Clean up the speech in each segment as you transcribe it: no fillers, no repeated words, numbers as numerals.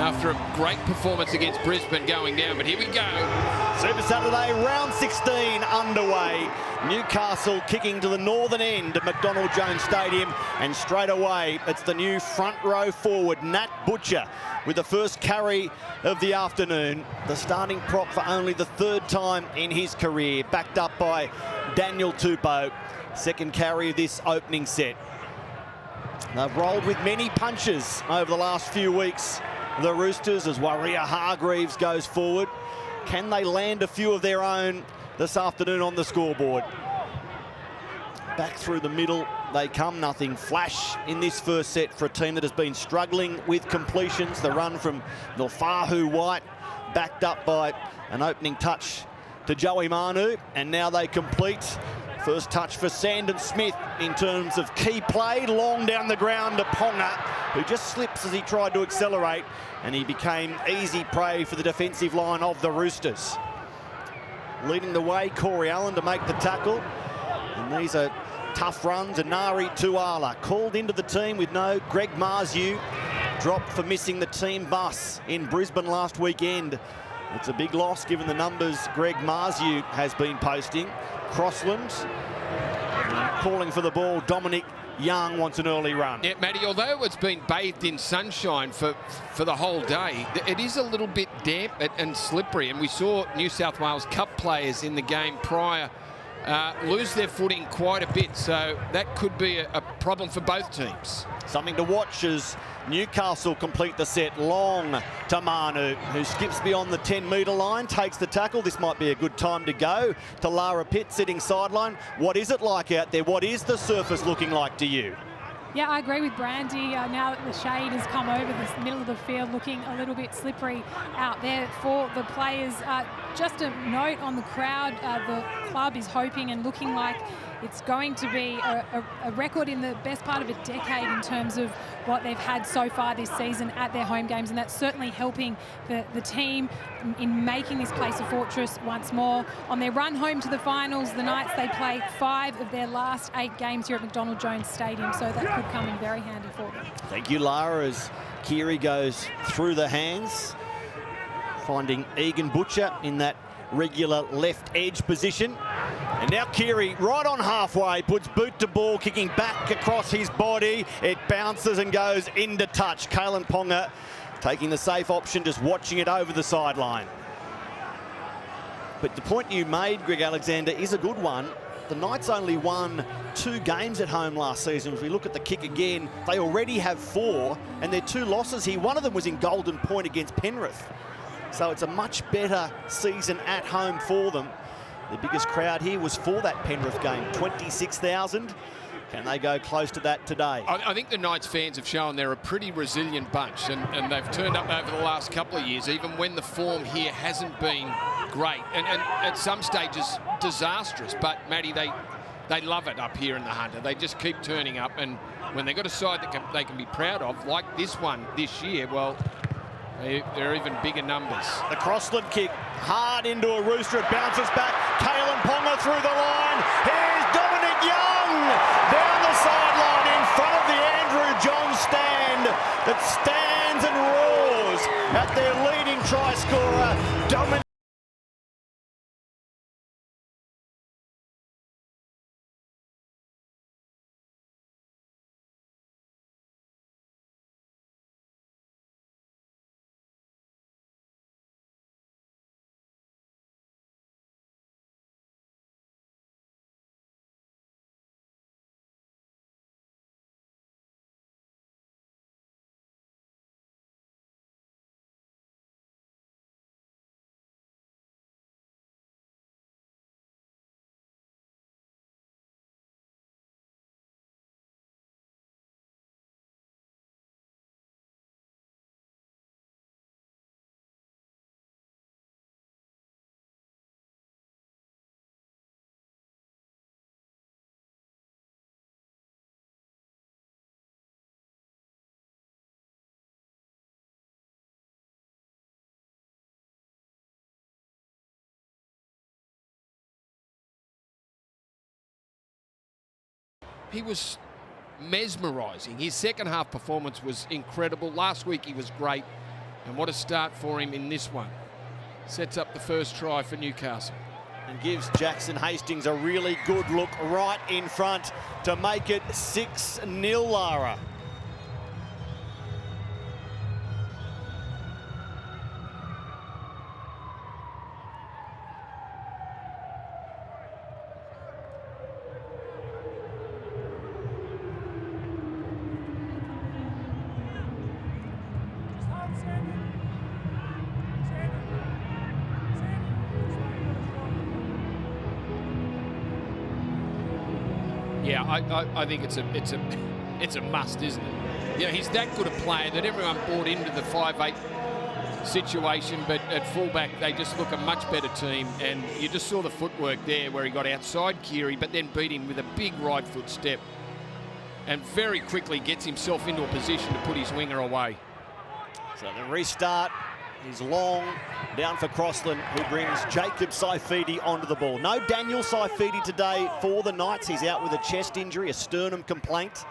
after a great performance against Brisbane going down. But here we go. Super Saturday, round 16 underway. Newcastle kicking to the northern end of McDonald Jones Stadium, and straight away it's the new front row forward, Nat Butcher, with the first carry of the afternoon. The starting prop for only the third time in his career, backed up by Daniel Tupou. Second carry of this opening set. They've rolled with many punches over the last few weeks, the Roosters, as Waria Hargreaves goes forward. Can they land a few of their own this afternoon on the scoreboard? Back through the middle they come, nothing flash in this first set for a team that has been struggling with completions. The run from Nilfahu White, backed up by an opening touch to Joey Manu, and now they complete. First touch for Sandon Smith in terms of key play, long down the ground to Ponga, who just slips as he tried to accelerate, and he became easy prey for the defensive line of the Roosters. Leading the way, Corey Allen to make the tackle, and these are tough runs. Anari Tuala called into the team with no Greg Marzu, dropped for missing the team bus in Brisbane last weekend. It's a big loss given the numbers Greg Marzu has been posting. Crossland calling for the ball. Dominic Young wants an early run. Yeah, Matty, although it's been bathed in sunshine for the whole day, it is a little bit damp and slippery. And we saw New South Wales Cup players in the game prior lose their footing quite a bit. So that could be a problem for both teams. Something to watch as Newcastle complete the set. Long to Manu, who skips beyond the 10-metre line, takes the tackle. This might be a good time to go to Lara Pitt, sitting sideline. What is it like out there? What is the surface looking like to you? Yeah, I agree with Brandy. Now that the shade has come over the middle of the field, looking a little bit slippery out there for the players. Just a note on the crowd, the club is hoping and looking like it's going to be a record in the best part of a decade in terms of what they've had so far this season at their home games, and that's certainly helping the team in making this place a fortress once more. On their run home to the finals, the Knights, they play 5 of their last 8 games here at McDonald Jones Stadium, so that could come in very handy for them. Thank you, Lara, as Keary goes through the hands, finding Egan Butcher in that regular left edge position. And now Keary, right on halfway, puts boot to ball, kicking back across his body. It bounces and goes into touch. Kalen Ponga taking the safe option, just watching it over the sideline. But the point you made, Greg Alexander, is a good one. The Knights only won 2 games at home last season. If we look at the kick again, they already have 4, and their 2 losses here, one of them was in Golden Point against Penrith. So it's a much better season at home for them. The biggest crowd here was for that Penrith game, 26,000. Can they go close to that today? I think the Knights fans have shown they're a pretty resilient bunch, and they've turned up over the last couple of years, even when the form here hasn't been great, and at some stages disastrous. But, Matty, they love it up here in the Hunter. They just keep turning up, and when they've got a side that they can be proud of, like this one this year, well, they're even bigger numbers. The Crossland kick, hard into a Rooster. It bounces back. Kalen Ponga through the line. Here's Dominic Young down the sideline in front of the Andrew John stand that stands and roars at their leading try scorer, Dominic. He was mesmerising. His second half performance was incredible. Last week he was great. And what a start for him in this one. Sets up the first try for Newcastle. And gives Jackson Hastings a really good look right in front to make it 6-0, Lara. Yeah, I think it's a must, isn't it? You know, he's that good a player that everyone bought into the 5'8" situation, but at fullback they just look a much better team, and you just saw the footwork there where he got outside Keary but then beat him with a big right foot step and very quickly gets himself into a position to put his winger away. So the restart is long, down for Crossland, who brings Jacob Saifidi onto the ball. No Daniel Saifidi today for the Knights. He's out with a chest injury, a sternum complaint.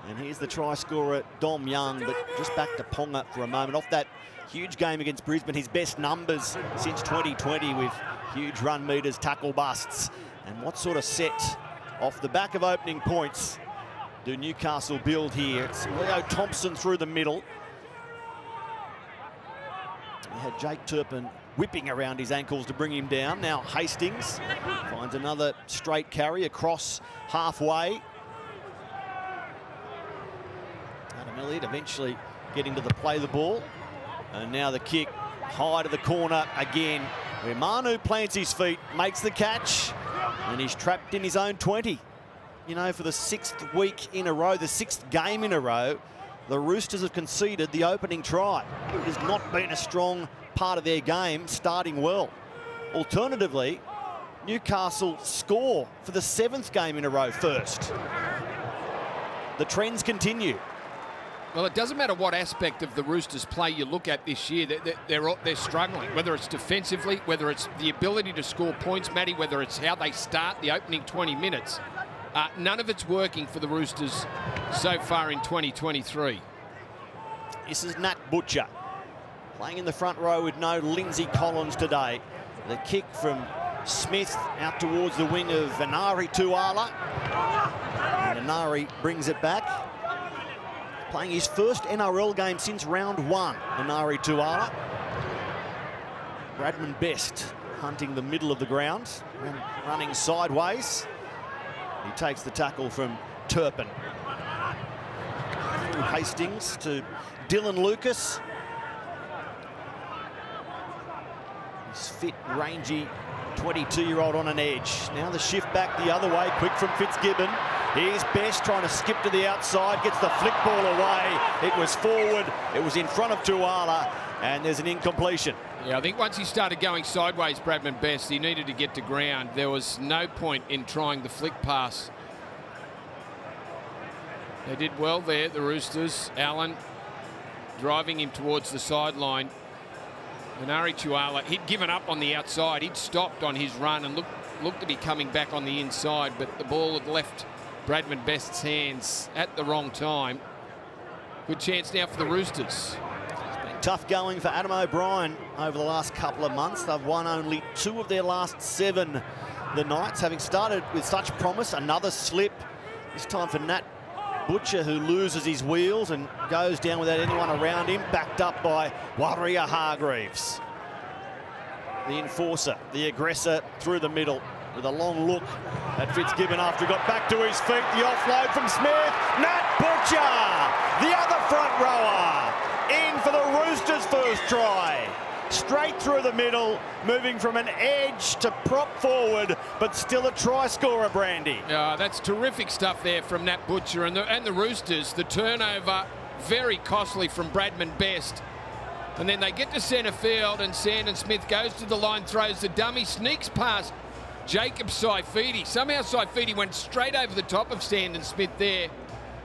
And here's the try scorer, Dom Young, but just back to Ponga for a moment. Off that huge game against Brisbane, his best numbers since 2020 with huge run meters, tackle busts. And what sort of set off the back of opening points do Newcastle build here? It's Leo Thompson through the middle. We had Jake Turpin whipping around his ankles to bring him down. Now Hastings finds another straight carry across halfway. Adam Elliott eventually getting to the play the ball. And now the kick high to the corner again, where Manu plants his feet, makes the catch, and he's trapped in his own 20. You know, for the 6th week in a row, the 6th game in a row, the Roosters have conceded the opening try. It has not been a strong part of their game, starting well. Alternatively, Newcastle score for the 7th game in a row first. The trends continue. Well, it doesn't matter what aspect of the Roosters play you look at this year, they're struggling, whether it's defensively, whether it's the ability to score points, Matty, whether it's how they start the opening 20 minutes. None of it's working for the Roosters so far in 2023. This is Nat Butcher playing in the front row with no Lindsay Collins today. The kick from Smith out towards the wing of Vanari Tuala. And Vanari brings it back. Playing his first NRL game since round 1, Vanari Tuala. Bradman Best hunting the middle of the ground and running sideways. He takes the tackle from Turpin. Through Hastings to Dylan Lucas. He's fit, rangy, 22-year-old on an edge. Now the shift back the other way, quick from Fitzgibbon. Here's Best trying to skip to the outside, gets the flick ball away. It was forward, it was in front of Tuala, and there's an incompletion. Yeah, I think once he started going sideways, Bradman Best, he needed to get to ground. There was no point in trying the flick pass. They did well there, the Roosters. Allen driving him towards the sideline. Vanari Tuala, he'd given up on the outside. He'd stopped on his run and looked to be coming back on the inside, but the ball had left Bradman Best's hands at the wrong time. Good chance now for the Roosters. Tough going for Adam O'Brien over the last couple of months. They've won only 2 of their last 7. The Knights, having started with such promise, another slip. This time for Nat Butcher, who loses his wheels and goes down without anyone around him, backed up by Waria Hargreaves. The enforcer, the aggressor through the middle with a long look at Fitzgibbon after he got back to his feet. The offload from Smith. Nat Butcher, the other front rower, in for the Roosters' first try. Straight through the middle, moving from an edge to prop forward, but still a try scorer, Brandy. That's terrific stuff there from Nat Butcher and the Roosters. The turnover, very costly from Bradman Best. And then they get to centre field and Sandon Smith goes to the line, throws the dummy, sneaks past Jacob Saifidi. Somehow Saifidi went straight over the top of Sandon Smith there,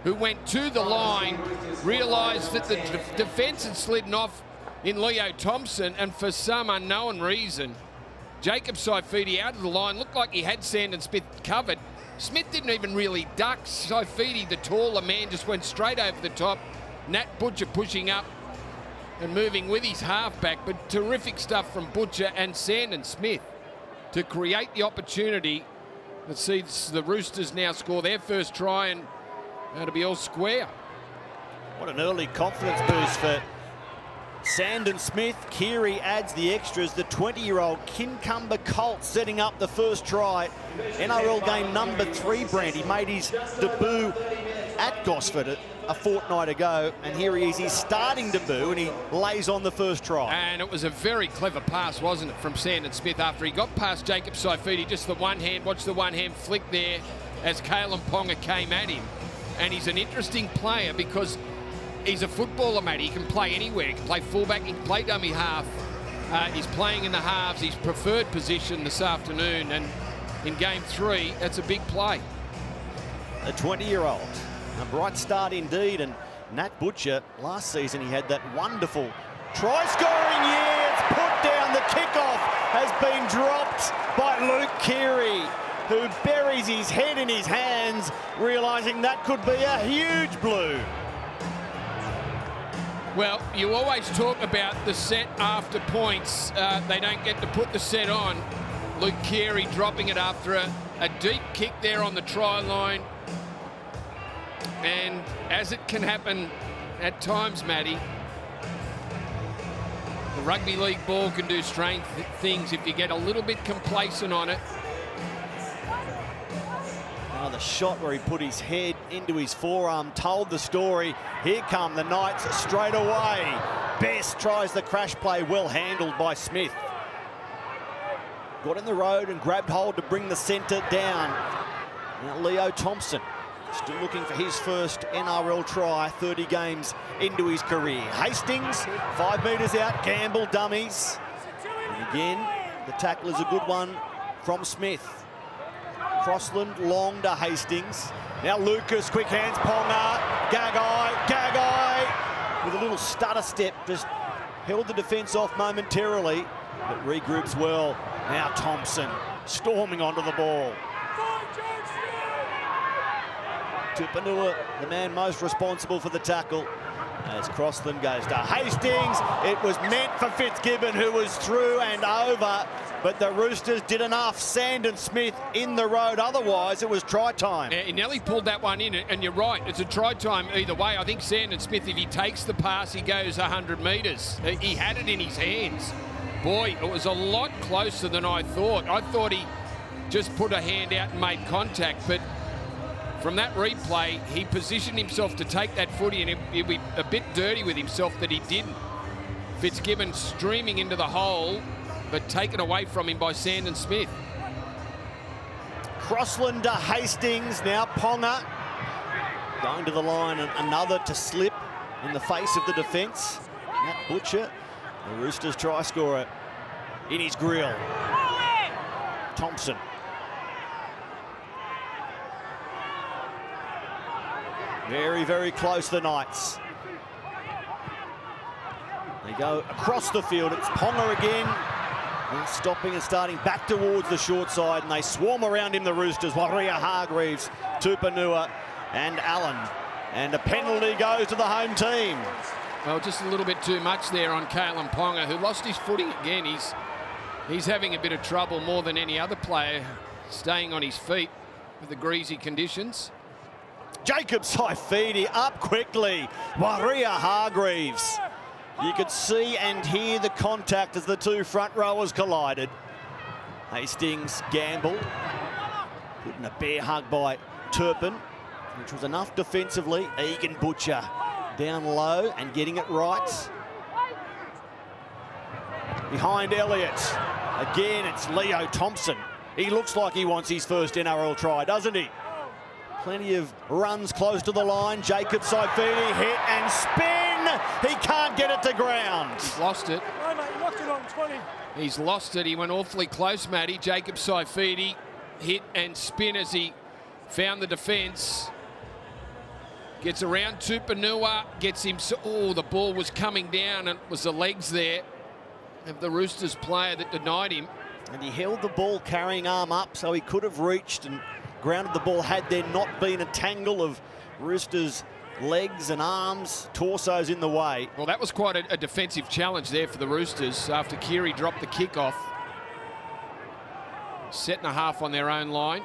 who went to the line, realised that the defence had slidden off in Leo Thompson, and for some unknown reason, Jacob Saifidi out of the line, looked like he had Sandon Smith covered. Smith didn't even really duck. Saifidi, the taller man, just went straight over the top. Nat Butcher pushing up and moving with his halfback, but terrific stuff from Butcher and Sandon Smith to create the opportunity that sees the Roosters now score their first try, and that'll be all square. What an early confidence boost for Sandon Smith. Keary adds the extras. The 20-year-old Kincumber Colt setting up the first try. NRL game number 3, Brandy, made his debut at Gosford a fortnight ago, and here he is, his starting debut, and he lays on the first try. And it was a very clever pass, wasn't it, from Sandon Smith after he got past Jacob Saifiti. Just the one hand, watch the one hand flick there as Kalen Ponga came at him. And he's an interesting player because he's a footballer, mate. He can play anywhere. He can play fullback, he can play dummy half. He's playing in the halves, his preferred position this afternoon, and in game 3, that's a big play. The 20-year-old. A bright start indeed, and Nat Butcher, last season he had that wonderful try-scoring year. It's put down. The kickoff has been dropped by Luke Keary, who buries his head in his hands, realising that could be a huge blue. Well, you always talk about the set after points. They don't get to put the set on. Luke Keary dropping it after a deep kick there on the try line. And as it can happen at times, Matty, the rugby league ball can do strange things if you get a little bit complacent on it. Another shot where he put his head into his forearm, told the story. Here come the Knights straight away. Best tries the crash play, well handled by Smith. Got in the road and grabbed hold to bring the centre down. Now Leo Thompson, still looking for his first NRL try, 30 games into his career. Hastings, 5 metres out, Gamble dummies. And again, the tackle is a good one from Smith. Crossland long to Hastings. Now Lucas, quick hands, Ponga, Gagai, with a little stutter step, just held the defence off momentarily, but regroups well. Now Thompson, storming onto the ball. Tupanua, the man most responsible for the tackle, as Crossland goes to Hastings. It was meant for Fitzgibbon, who was through and over, but the Roosters did enough. Sandon Smith in the road, otherwise it was try time. He nearly pulled that one in, and you're right, it's a try time either way. I think Sandon Smith, if he takes the pass, he goes 100 metres. He had it in his hands. Boy, it was a lot closer than I thought. I thought he just put a hand out and made contact, but from that replay, he positioned himself to take that footy, and he'd be a bit dirty with himself that he didn't. Fitzgibbon streaming into the hole, but taken away from him by Sandon Smith. Crossland to Hastings, now Ponga going to the line, and another to slip in the face of the defence. Nat Butcher, the Roosters try scorer, in his grill. Thompson. Very, very close, the Knights. They go across the field. It's Ponga again. And stopping and starting back towards the short side, and they swarm around him, the Roosters. Waria Hargreaves, Tupanua and Allen. And a penalty goes to the home team. Well, just a little bit too much there on Kalen Ponga, who lost his footing again. He's having a bit of trouble more than any other player, staying on his feet with the greasy conditions. Jacob Saifiti up quickly. Waria Hargreaves. You could see and hear the contact as the two front rowers collided. Hastings, Gamble, putting a bear hug by Turpin, which was enough defensively. Egan Butcher down low and getting it right. Behind Elliott. Again, it's Leo Thompson. He looks like he wants his first NRL try, doesn't he? Plenty of runs close to the line. Jacob Saifiti hit and spin. He can't get it to ground. He's lost it. No, mate, you knocked it on 20. He's lost it. He went awfully close, Matty. Jacob Saifiti hit and spin as he found the defence. Gets around Tupanua, gets him. Oh, the ball was coming down, and it was the legs there of the Roosters player that denied him. And he held the ball carrying arm up, so he could have reached and grounded the ball had there not been a tangle of Roosters legs and arms, torsos in the way. Well, that was quite a defensive challenge there for the Roosters after Keary dropped the kickoff. 7.5 on their own line.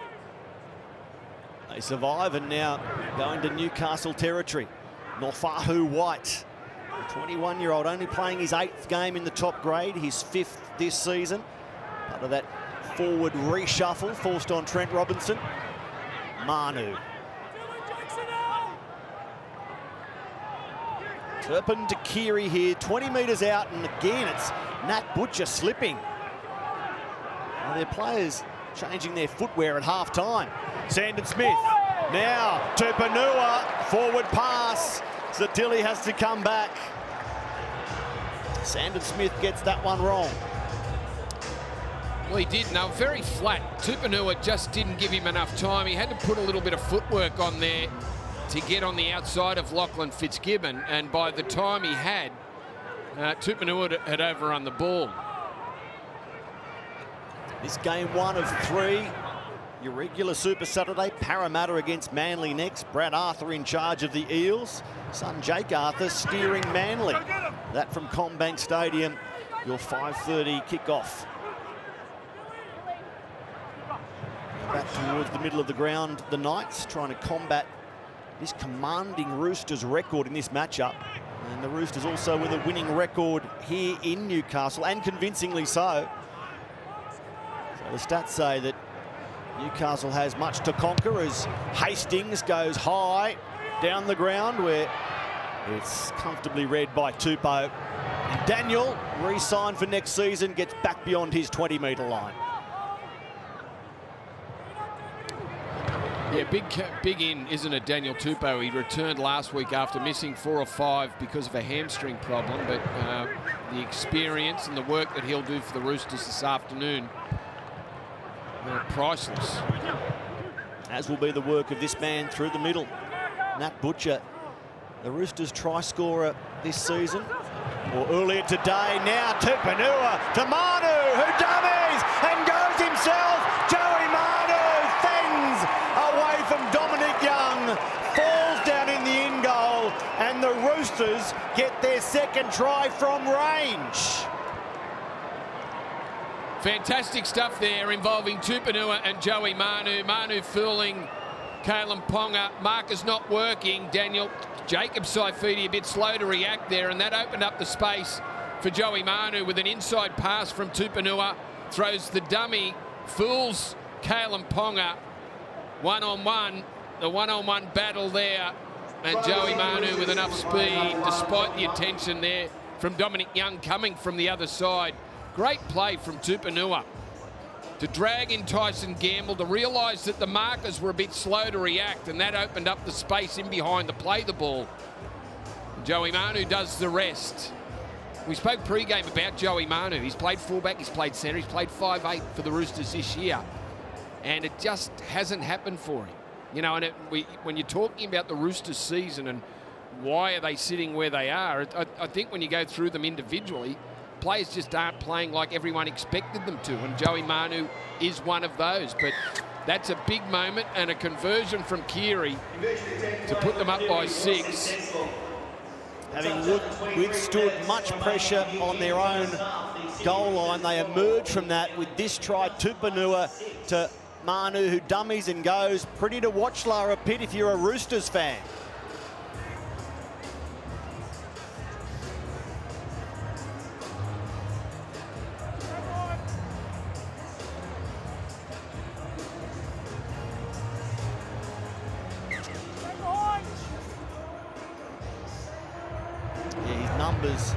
They survive and now going to Newcastle territory. Norfahu White, the 21-year-old, only playing his 8th game in the top grade, his 5th this season. Part of that forward reshuffle forced on Trent Robinson. Manu. Turpin to Keary here, 20 metres out, and again it's Nat Butcher slipping. Well, their players changing their footwear at half-time. Sandon Smith, now Tupanua, forward pass. Zadili has to come back. Sandon Smith gets that one wrong. Well, he did. No, very flat. Tupanua just didn't give him enough time. He had to put a little bit of footwork on there to get on the outside of Lachlan Fitzgibbon, and by the time he had, Tupanua had overrun the ball. This game 1 of 3. Your regular Super Saturday. Parramatta against Manly next. Brad Arthur in charge of the Eels. Son Jake Arthur steering Manly. That from CommBank Stadium. Your 5:30 kickoff. Back towards the middle of the ground, the Knights trying to combat this commanding Roosters record in this matchup. And the Roosters also with a winning record here in Newcastle, and convincingly so. So the stats say that Newcastle has much to conquer as Hastings goes high down the ground, where it's comfortably read by Tupou. And Daniel, re-signed for next season, gets back beyond his 20-metre line. Yeah, big in, isn't it, Daniel Tupou? He returned last week after missing 4 or 5 because of a hamstring problem, but the experience and the work that he'll do for the Roosters this afternoon, priceless. As will be the work of this man through the middle, Nat Butcher, the Roosters try scorer this season, or earlier today. Now Tupanua to Manu, who dummies and goes himself. Joey Manu fends away from Dominic Young, falls down in the in goal, and the Roosters get their 2nd try from range. Fantastic stuff there involving Tupanua and Joey Manu. Manu fooling Kalen Ponga. Marker's not working. Daniel Jacob Saifidi a bit slow to react there, and that opened up the space for Joey Manu with an inside pass from Tupanua. Throws the dummy, fools Kalen Ponga. One-on-one, the one-on-one battle there. And Joey Manu with enough speed, despite the attention there from Dominic Young coming from the other side. Great play from Tupanua to drag in Tyson Gamble, to realise that the markers were a bit slow to react, and that opened up the space in behind to play the ball. Joey Manu does the rest. We spoke pre-game about Joey Manu. He's played fullback, he's played centre, he's played 5'8" for the Roosters this year, and it just hasn't happened for him. You know, and when you're talking about the Roosters season and why are they sitting where they are, I think when you go through them individually, players just aren't playing like everyone expected them to, and Joey Manu is one of those. But that's a big moment and a conversion from Keary to put them up by 6. Having withstood much pressure on their own goal line, they emerge from that with this try. Tupanua to Manu, who dummies and goes. Pretty to watch, Lara Pitt, if you're a Roosters fan. Numbers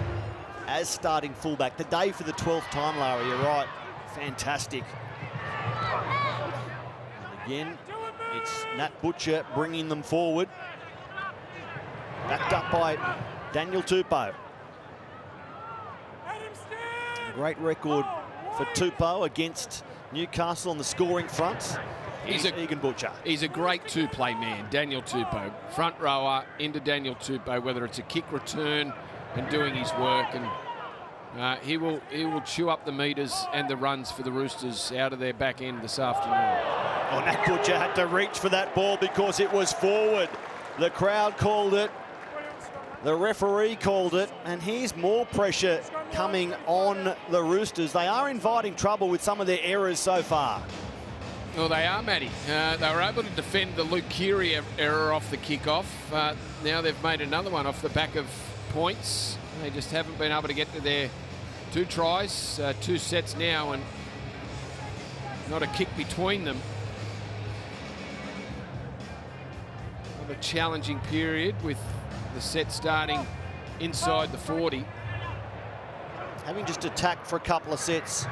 as starting fullback. The day for the 12th time, Larry, you're right. Fantastic. And again, it's Nat Butcher bringing them forward. Backed up by Daniel Tupou. Great record for Tupou against Newcastle on the scoring front. He's Egan Butcher. He's a great two-play man, Daniel Tupou. Front rower into Daniel Tupou, whether it's a kick return and doing his work, and he will chew up the metres and the runs for the Roosters out of their back end this afternoon. Oh, Nat Butcher had to reach for that ball because it was forward. The crowd called it. The referee called it. And here's more pressure coming on the Roosters. They are inviting trouble with some of their errors so far. Well, they are, Matty. They were able to defend the Luke Keary error off the kickoff. Now they've made another one off the back of points. They just haven't been able to get to their 2 tries, 2 sets now, and not a kick between them. Another challenging period with the set starting inside the 40. Having just attacked for a couple of sets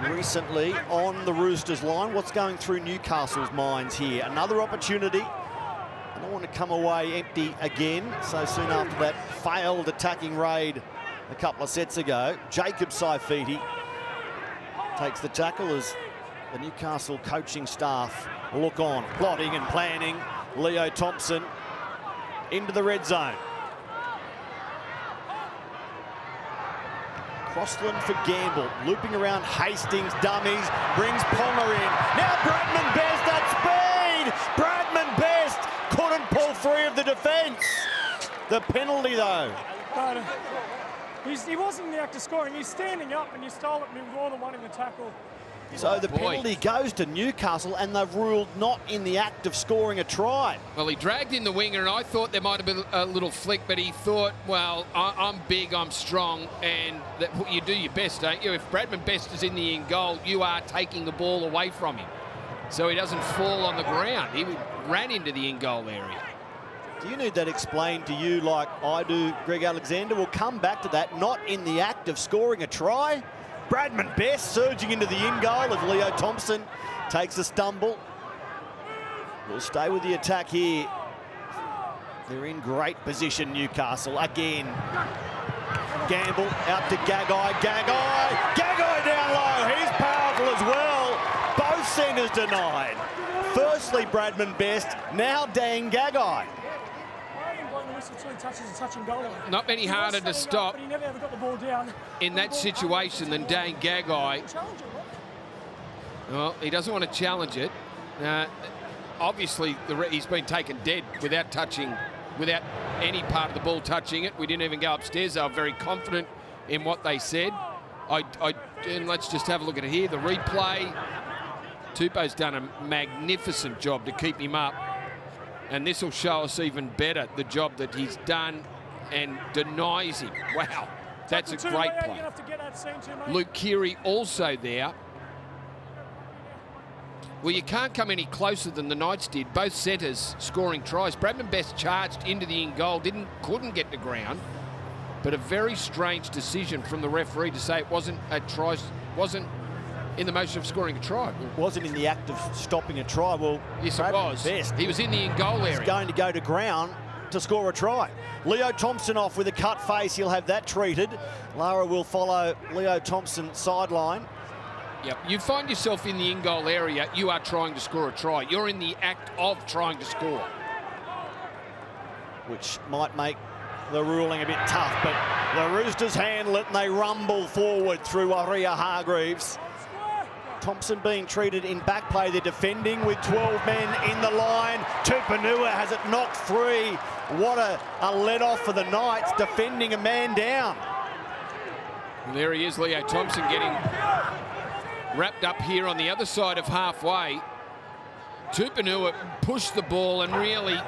recently on the Roosters line, what's going through Newcastle's minds here? Another opportunity. I don't want to come away empty again so soon after that failed attacking raid a couple of sets ago. Jacob Saifiti takes the tackle as the Newcastle coaching staff look on, plotting and planning. Leo Thompson into the red zone. Crossland for Gamble, looping around Hastings, dummies, brings Ponga in. Now Bradman Best at speed! Bradman Best couldn't pull free of the defence. The penalty though. But he wasn't in the act of scoring. He's standing up and you stole it with more than one in the tackle. So the penalty goes to Newcastle and they've ruled not in the act of scoring a try. Well, he dragged in the winger and I thought there might have been a little flick, but he thought, well, I'm big, I'm strong, and you do your best, don't you? If Bradman Best is in the in goal, you are taking the ball away from him. So he doesn't fall on the ground. He ran into the in goal area. Do you need that explained to you like I do, Greg Alexander? We'll come back to that. Not in the act of scoring a try. Bradman Best surging into the in goal as Leo Thompson takes a stumble. We'll stay with the attack here. They're in great position, Newcastle. Again, Gamble out to Gagai. Gagai down low. He's powerful as well. Both centres denied. Firstly, Bradman Best. Now Dang Gagai. Not many harder to stop but he never ever got the ball down in that situation than Dane Gagai. Well, he doesn't want to challenge it. Obviously, he's been taken dead without any part of the ball touching it. We didn't even go upstairs. They were very confident in what they said. And let's just have a look at it here. The replay. Tupou's done a magnificent job to keep him up. And this will show us even better the job that he's done and denies him. Wow, that's a great play. Luke Keary also there. Well, you can't come any closer than the Knights did. Both centres scoring tries. Bradman Best charged into the in goal, couldn't get to ground. But a very strange decision from the referee to say it wasn't a try, wasn't in the motion of scoring a try. It wasn't in the act of stopping a try. Well, yes, it was. Best. He was in the in-goal area. He's going to go to ground to score a try. Leo Thompson off with a cut face. He'll have that treated. Lara will follow Leo Thompson sideline. Yep. You find yourself in the in-goal area, you are trying to score a try. You're in the act of trying to score. Which might make the ruling a bit tough, but the Roosters handle it and they rumble forward through Aria Hargreaves. Thompson being treated in back play. They're defending with 12 men in the line. Tupanua has it knocked free. What a let-off for the Knights, defending a man down. And there he is, Leo Thompson, getting wrapped up here on the other side of halfway. Tupanua pushed the ball and really,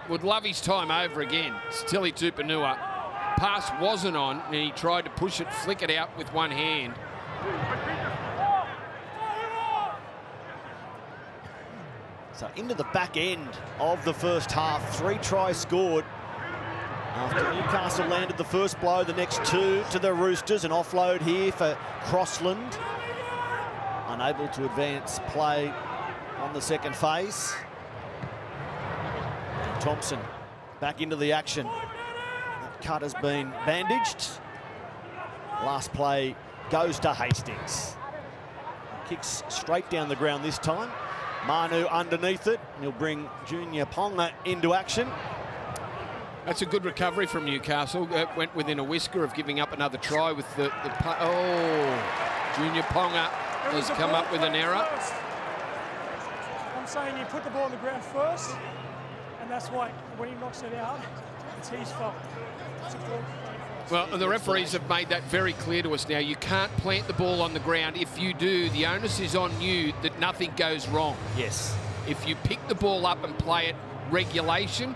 would love his time over again. Stili Tupanua. Pass wasn't on, and he tried to push it, flick it out with one hand. So into the back end of the first half, 3 tries scored. After Newcastle landed the first blow, the next 2 to the Roosters. An offload here for Crossland. Unable to advance play on the second phase. And Thompson back into the action. That cut has been bandaged. Last play goes to Hastings. Kicks straight down the ground this time. Manu underneath it. And he'll bring Junior Ponga into action. That's a good recovery from Newcastle. Went within a whisker of giving up another try with the Junior Ponga has come up with an error. I'm saying you put the ball on the ground first. and that's why when he knocks it out, it's his fault. It's a ball. Well, and the referees have made that very clear to us now. You can't plant the ball on the ground. If you do, the onus is on you that nothing goes wrong. Yes. If you pick the ball up and play it regulation,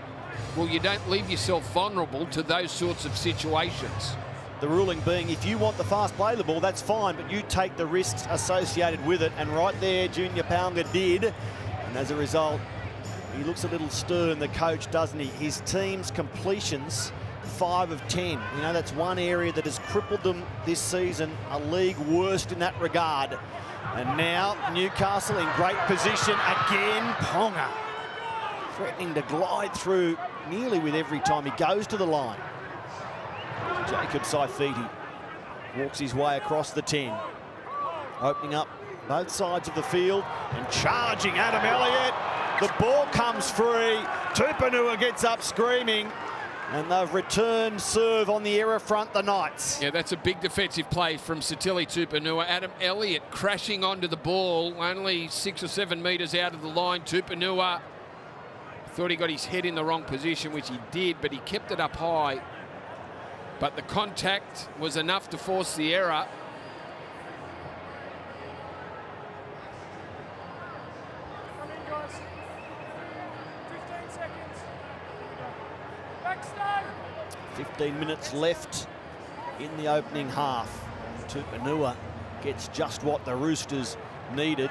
well, you don't leave yourself vulnerable to those sorts of situations. The ruling being, if you want the fast play of the ball, that's fine, but you take the risks associated with it. And right there, Junior Paunga did. And as a result, he looks a little stern, the coach, doesn't he? His team's completions, 5 of 10. You know, that's one area that has crippled them this season, a league worst in that regard. And now Newcastle in great position again. Ponga threatening to glide through nearly with every time he goes to the line. Jacob Saifiti walks his way across the 10, opening up both sides of the field and charging Adam Elliott. The ball comes free. Tupanua gets up screaming, and they've returned serve on the error front, the Knights. Yeah, that's a big defensive play from Satili Tupanua. Adam Elliott crashing onto the ball, only 6 or 7 metres out of the line. Tupanua thought he got his head in the wrong position, which he did, but he kept it up high. But the contact was enough to force the error. Come in, guys. 15 seconds. Backside. 15 minutes left in the opening half. Tupanua gets just what the Roosters needed.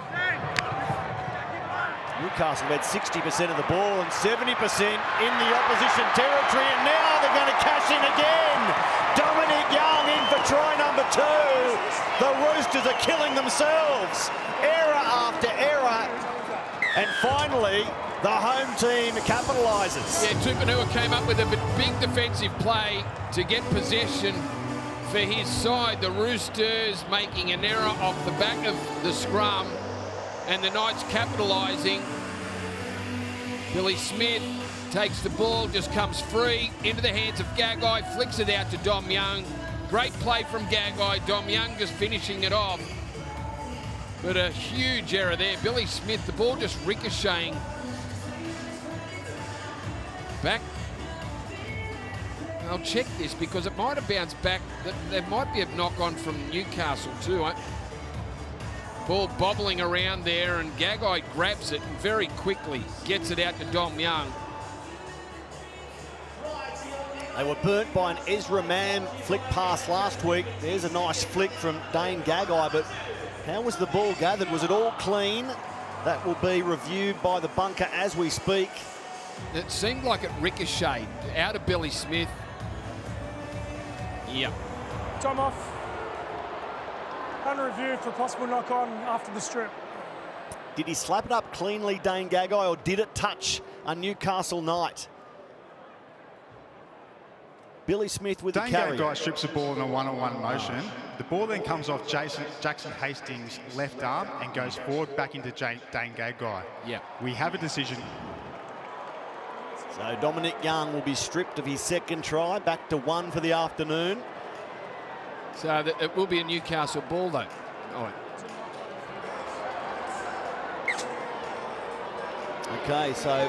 Newcastle had 60% of the ball and 70% in the opposition territory, and now they're going to cash in again. Dominic Young in for try number 2. The Roosters are killing themselves. Error after error. And finally, the home team capitalises. Yeah, Tupanua came up with a big defensive play to get possession for his side. The Roosters making an error off the back of the scrum, and the Knights capitalising. Billy Smith takes the ball, just comes free into the hands of Gagai, flicks it out to Dom Young. Great play from Gagai. Dom Young just finishing it off. But a huge error there. Billy Smith, the ball just ricocheting back. I'll check this because it might have bounced back. There might be a knock on from Newcastle too. Ball bobbling around there, and Gagai grabs it and very quickly gets it out to Dom Young. They were burnt by an Ezra Mann flick pass last week. There's a nice flick from Dane Gagai, but how was the ball gathered? Was it all clean? That will be reviewed by the bunker as we speak. It seemed like it ricocheted out of Billy Smith. Yeah. Time off. Under review for possible knock-on after the strip. Did he slap it up cleanly, Dane Gagai, or did it touch a Newcastle Knight? Billy Smith with Dane the carry. Gagai strips the ball in a one-on-one motion. The ball then comes off Jackson Hastings' left arm and goes forward back into Dane Gagai. Yeah. We have a decision. So Dominic Young will be stripped of his second try, back to 1 for the afternoon. So it will be a Newcastle ball though. All right. Okay, so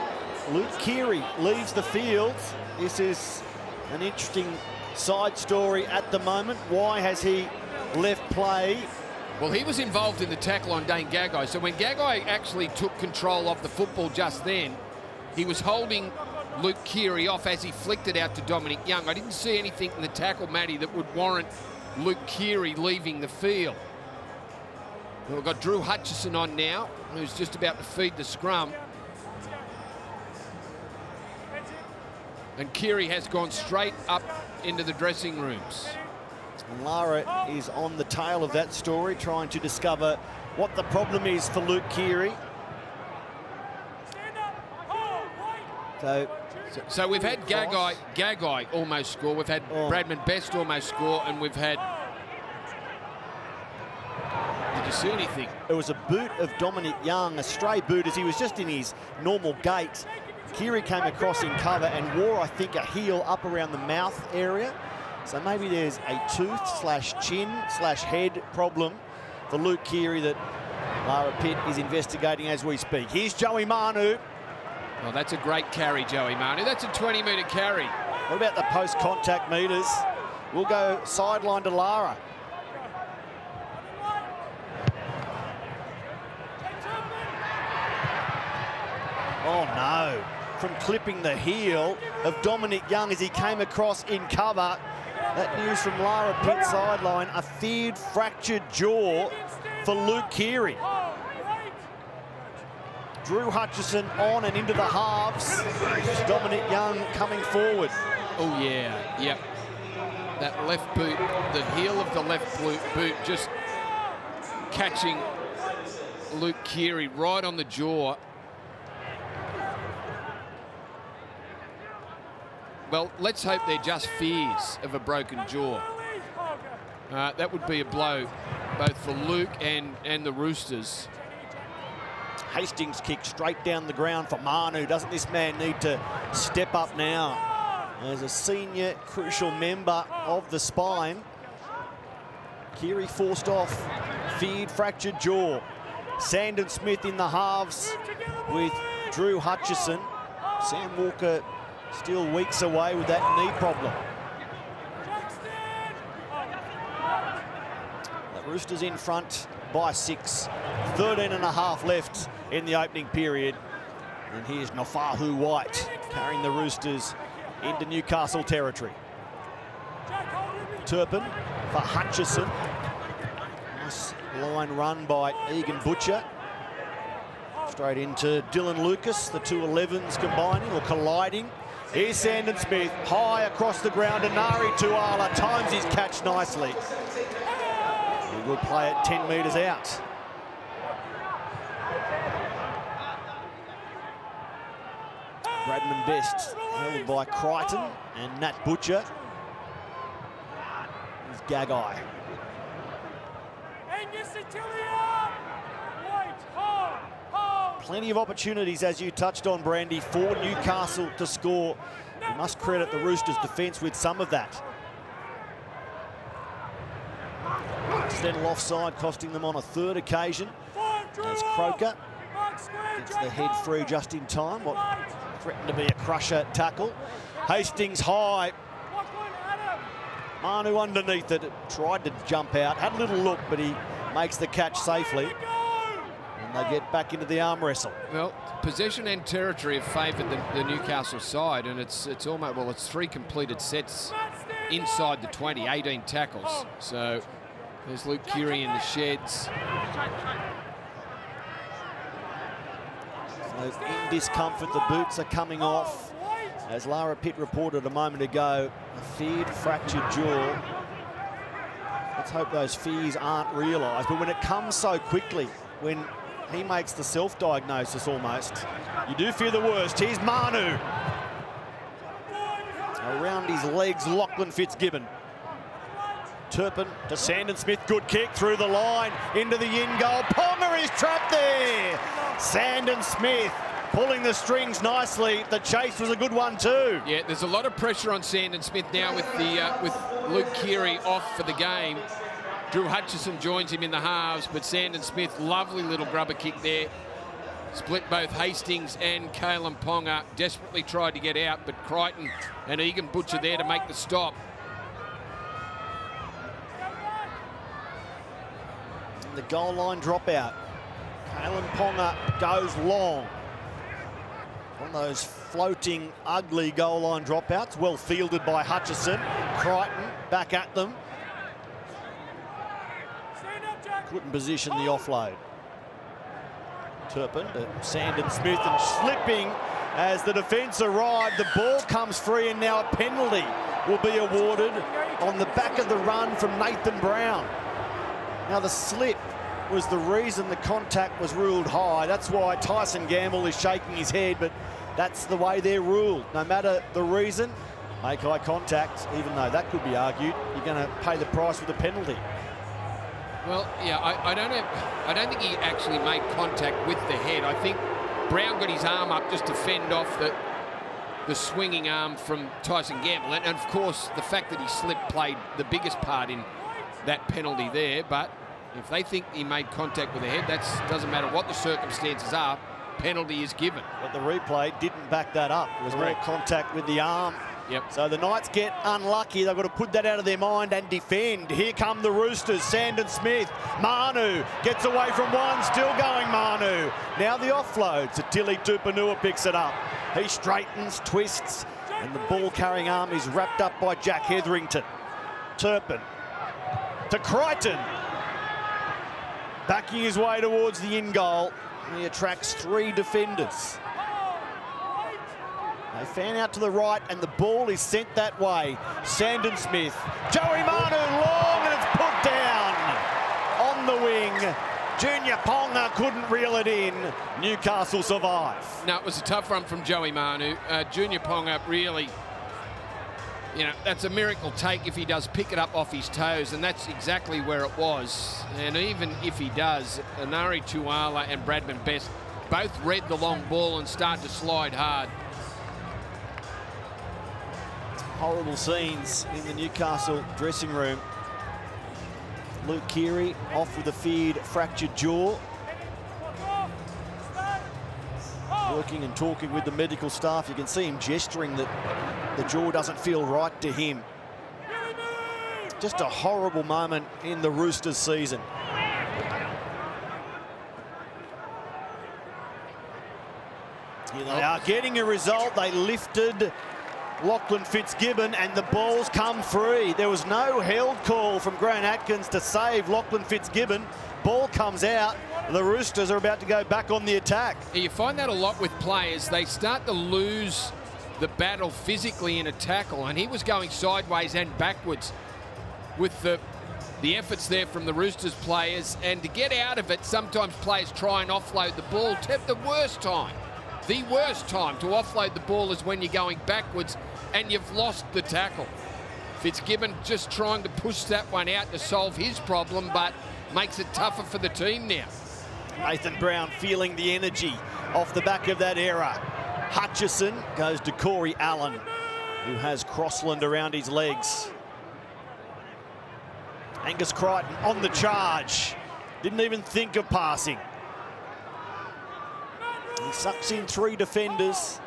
Luke Keary leaves the field. This is an interesting side story at the moment. Why has he left play? Well, he was involved in the tackle on Dane Gagai. So when Gagai actually took control of the football just then, he was holding Luke Keary off as he flicked it out to Dominic Young. I didn't see anything in the tackle, Matty, that would warrant Luke Keary leaving the field. Well, we've got Drew Hutchison on now, who's just about to feed the scrum. And Keary has gone straight up into the dressing rooms. And Lara is on the tail of that story, trying to discover what the problem is for Luke Keary. So we've had Gagai almost score. We've had Bradman Best almost score, and we've had... Did you see anything? It was a boot of Dominic Young, a stray boot as he was just in his normal gait. Keary came across in cover and wore, I think, a heel up around the mouth area. So maybe there's a tooth/chin/head problem for Luke Keary that Lara Pitt is investigating as we speak. Here's Joey Manu. Well, that's a great carry, Joey Manu. That's a 20-metre carry. What about the post-contact meters? We'll go sideline to Lara. Oh no, from clipping the heel of Dominic Young as he came across in cover. That news from Lara Pitt sideline, a feared fractured jaw for Luke Keary. Drew Hutchison on and into the halves. Dominic Young coming forward. Oh yeah, yep. That left boot, the heel of the left boot just catching Luke Keary right on the jaw. Well, let's hope they're just fears of a broken jaw. That would be a blow both for Luke and the Roosters. Hastings kick straight down the ground for Manu. Doesn't this man need to step up now as a senior crucial member of the spine? Keary forced off, feared fractured jaw. Sandon Smith in the halves with Drew Hutchison. Sam Walker still weeks away with that knee problem. The Roosters in front by 6. 13 and a half left in the opening period. And here's Nofahu White carrying the Roosters into Newcastle territory. Turpin for Hutchison. Nice line run by Egan Butcher. Straight into Dylan Lucas, the two 11s combining or colliding. Here's Sandon Smith, high across the ground, and Nari Tuala times his catch nicely. He will play it 10 metres out. Bradman Best held by Crichton and Nat Butcher. Here's Gagai. Plenty of opportunities, as you touched on, Brandy, for Newcastle to score. You must credit the Roosters' defence with some of that. Accidental offside costing them on a third occasion as Croker gets the head free just in time. What threatened to be a crusher tackle. Hastings high. Manu underneath it, tried to jump out, had a little look, but he makes the catch safely. They get back into the arm wrestle. Well, possession and territory have favoured the Newcastle side, and it's almost, well, it's 3 completed sets inside the 20, 18 tackles. So there's Luke Keary in the sheds. So in discomfort, the boots are coming off. As Lara Pitt reported a moment ago, a feared fractured jaw. Let's hope those fears aren't realised. But when it comes so quickly, when he makes the self-diagnosis almost, you do fear the worst. Here's Manu. Around his legs, Lachlan Fitzgibbon. Turpin to Sandon Smith. Good kick through the line into the in goal. Ponga is trapped there. Sandon Smith pulling the strings nicely. The chase was a good one too. Yeah, there's a lot of pressure on Sandon Smith now with Luke Keary off for the game. Drew Hutchison joins him in the halves, but Sandon Smith, lovely little grubber kick there. Split both Hastings and Kalen Ponga. Desperately tried to get out, but Crichton and Egan Butcher there to make the stop. The goal line dropout. Kalen Ponga goes long. One of those floating, ugly goal line dropouts. Well fielded by Hutchison. Crichton back at them. Couldn't position the offload. Turpin to Sandon Smith and slipping as the defence arrived. The ball comes free and now a penalty will be awarded on the back of the run from Nathan Brown. Now the slip was the reason the contact was ruled high. That's why Tyson Gamble is shaking his head, but that's the way they're ruled. No matter the reason, make eye contact, even though that could be argued. You're going to pay the price with a penalty. Well, yeah, I don't think he actually made contact with the head. I think Brown got his arm up just to fend off the swinging arm from Tyson Gamble. And of course, the fact that he slipped played the biggest part in that penalty there. But if they think he made contact with the head, that doesn't matter what the circumstances are. penalty is given. But the replay didn't back that up. There was more contact with the arm. Yep. So the Knights get unlucky. They've got to put that out of their mind and defend. Here come the Roosters. Sandon Smith. Manu gets away from one. Still going Manu. Now the offload. Satili Tupanua picks it up. He straightens, twists, and the ball-carrying arm is wrapped up by Jack Hetherington. Turpin to Crichton. Backing his way towards the in-goal. He attracts 3 defenders. They fan out to the right, and the ball is sent that way. Sandon Smith. Joey Manu long, and it's put down on the wing. Junior Ponga couldn't reel it in. Newcastle survive. No, it was a tough run from Joey Manu. Junior Ponga really, that's a miracle take if he does pick it up off his toes, and that's exactly where it was. And even if he does, Anari Tuala and Bradman Best both read the long ball and start to slide hard. Horrible scenes in the Newcastle dressing room. Luke Keary off with a feared fractured jaw. Working and talking with the medical staff. You can see him gesturing that the jaw doesn't feel right to him. Just a horrible moment in the Roosters season. Here they are getting a result. They lifted Lachlan Fitzgibbon, and the ball's come free. There was no held call from Grant Atkins to save Lachlan Fitzgibbon. Ball comes out. The Roosters are about to go back on the attack. You find that a lot with players. They start to lose the battle physically in a tackle, and he was going sideways and backwards with the efforts there from the Roosters players. And to get out of it, sometimes players try and offload the ball. The worst time to offload the ball is when you're going backwards and you've lost the tackle. Fitzgibbon just trying to push that one out to solve his problem, but makes it tougher for the team now. Nathan Brown feeling the energy off the back of that error. Hutchison goes to Corey Allen, who has Crossland around his legs. Angus Crichton on the charge. Didn't even think of passing. He sucks in 3 defenders.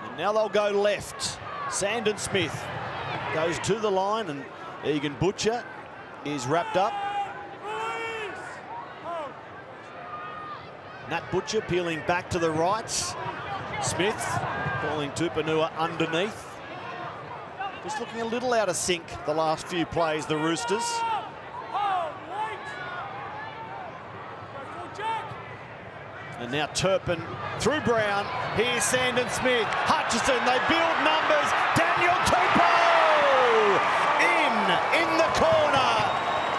And now they'll go left. Sandon Smith goes to the line, and Egan Butcher is wrapped up. Nat Butcher peeling back to the right. Smith calling Tupanua underneath. Just looking a little out of sync the last few plays, the Roosters. And now Turpin through Brown. Here's Sandon Smith. Hutchison, they build numbers. Daniel Tupou in the corner.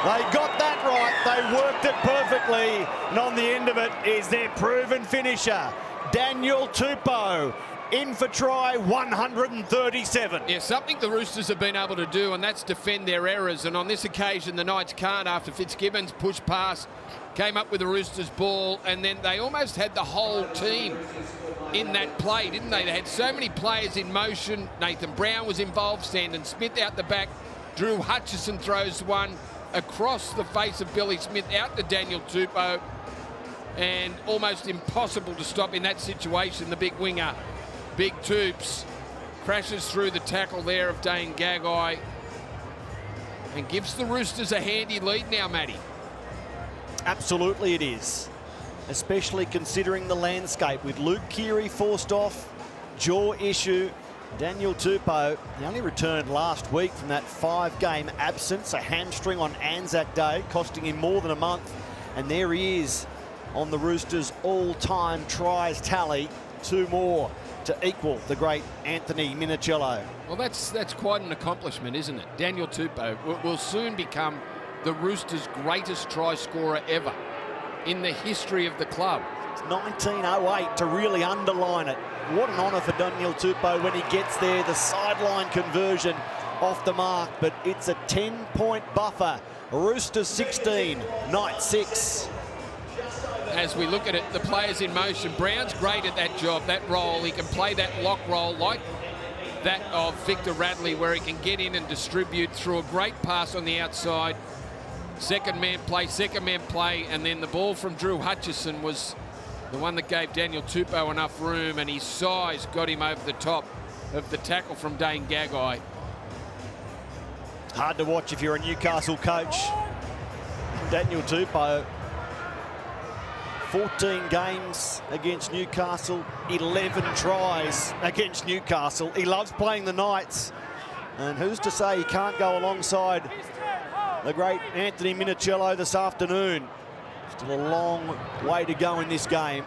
They got that right. They worked it perfectly. And on the end of it is their proven finisher, Daniel Tupou. In for try 137. Yeah, something the Roosters have been able to do, and that's defend their errors. And on this occasion, the Knights can't after Fitzgibbon's push pass came up with the Roosters ball, and then they almost had the whole team in that play, didn't they? They had so many players in motion. Nathan Brown was involved, Sandon Smith out the back. Drew Hutchison throws one across the face of Billy Smith out to Daniel Tupou, and almost impossible to stop in that situation. The big winger, Big Toops, crashes through the tackle there of Dane Gagai and gives the Roosters a handy lead now, Matty. Absolutely it is, especially considering the landscape with Luke Keary forced off, jaw issue. Daniel Tupou, he only returned last week from that 5-game absence, a hamstring on Anzac Day, costing him more than a month. And there he is on the Roosters' all-time tries tally, 2 more to equal the great Anthony Minicello. Well, that's quite an accomplishment, isn't it? Daniel Tupou will soon become the Roosters' greatest try scorer ever in the history of the club. It's 1908 to really underline it. What an honour for Daniel Tupou when he gets there. The sideline conversion off the mark, but it's a 10-point buffer. Roosters 16, Knights 6. As we look at it, the players in motion. Brown's great at that job, that role. He can play that lock role like that of Victor Radley, where he can get in and distribute through a great pass on the outside. Second man play, and then the ball from Drew Hutchison was The one that gave Daniel Tupou enough room, and his size got him over the top of the tackle from Dane Gagai. Hard to watch if you're a Newcastle coach. Daniel Tupou, 14 games against Newcastle, 11 tries against Newcastle. He loves playing the Knights. And who's to say he can't go alongside the great Anthony Minicello this afternoon. Still a long way to go in this game.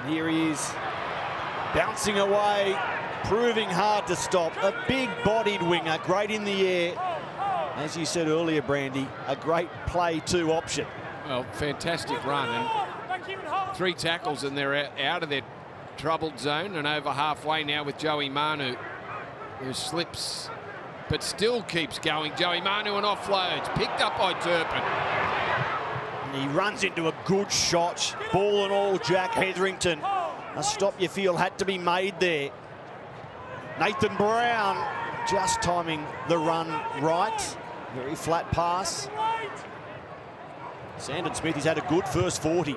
And here he is, bouncing away, proving hard to stop. A big-bodied winger, great in the air. As you said earlier, Brandy, a great play-to option. Well, fantastic run, and 3 tackles, and they're out of their troubled zone and over halfway now with Joey Manu, who slips but still keeps going. Joey Manu and offloads, picked up by Turpin. And he runs into a good shot, ball and all, Jack Hetherington. A stop you feel had to be made there. Nathan Brown just timing the run right. Very flat pass. Sandon Smith, he's had a good first 40.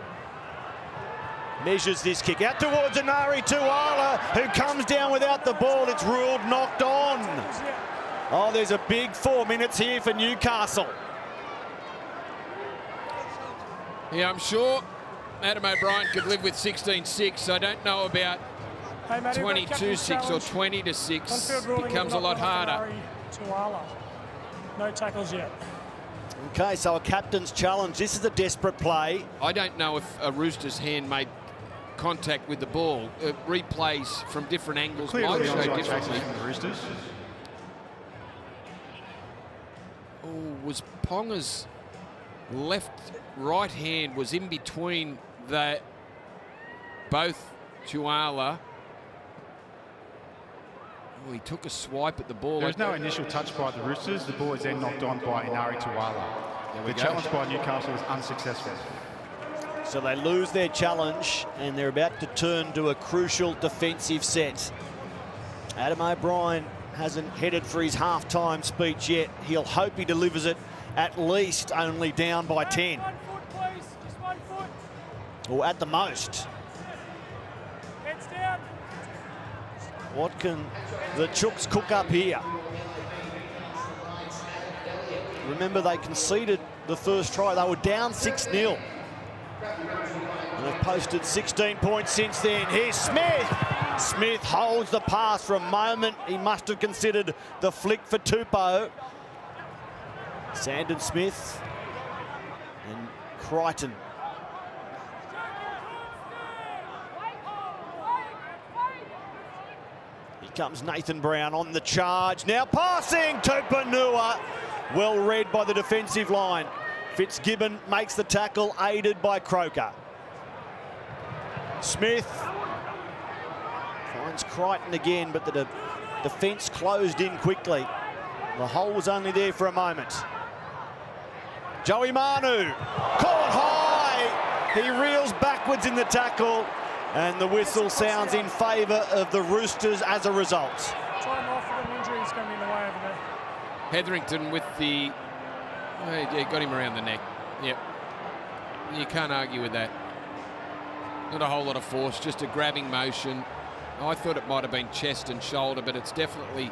Measures this kick out towards Inari Tuala, who comes down without the ball. It's ruled knocked on. Oh, there's a big 4 minutes here for Newcastle. Yeah, I'm sure Adam O'Brien could live with 16-6. I don't know about 22-6 or 20-6. Becomes a lot harder. No tackles yet. Okay, so a captain's challenge. This is a desperate play. I don't know if a Roosters hand made contact with the ball. Replays from different angles Clearly might show onside differently. chases from the Roosters. Oh, was Ponga's right hand was in between both Tuala. Oh, he took a swipe at the ball. There was no initial touch by the Roosters. The ball is then knocked on by Inari Tuala. The challenge by Newcastle was unsuccessful. So they lose their challenge and they're about to turn to a crucial defensive set. Adam O'Brien hasn't headed for his half-time speech yet. He'll hope he delivers it at least only down by 10. 1 foot, please. Just 1 foot. Or at the most. Heads down. What can the Chooks cook up here? Remember, they conceded the first try. They were down 6-0. And they've posted 16 points since then. Here's Smith. Smith holds the pass for a moment. He must have considered the flick for Tupou. Sandon Smith and Crichton. Here comes Nathan Brown on the charge. Now passing Tupanua. Well read by the defensive line. Fitzgibbon makes the tackle, aided by Croker. Smith finds Crichton again, but the defence closed in quickly. The hole was only there for a moment. Joey Manu, caught high. He reels backwards in the tackle, and the whistle sounds in favour of the Roosters as a result. Try him off with an injury. He's going to be in the way over there. Hetherington with the... yeah, got him around the neck. Yep. You can't argue with that. Not a whole lot of force, just a grabbing motion. I thought it might have been chest and shoulder, but it's definitely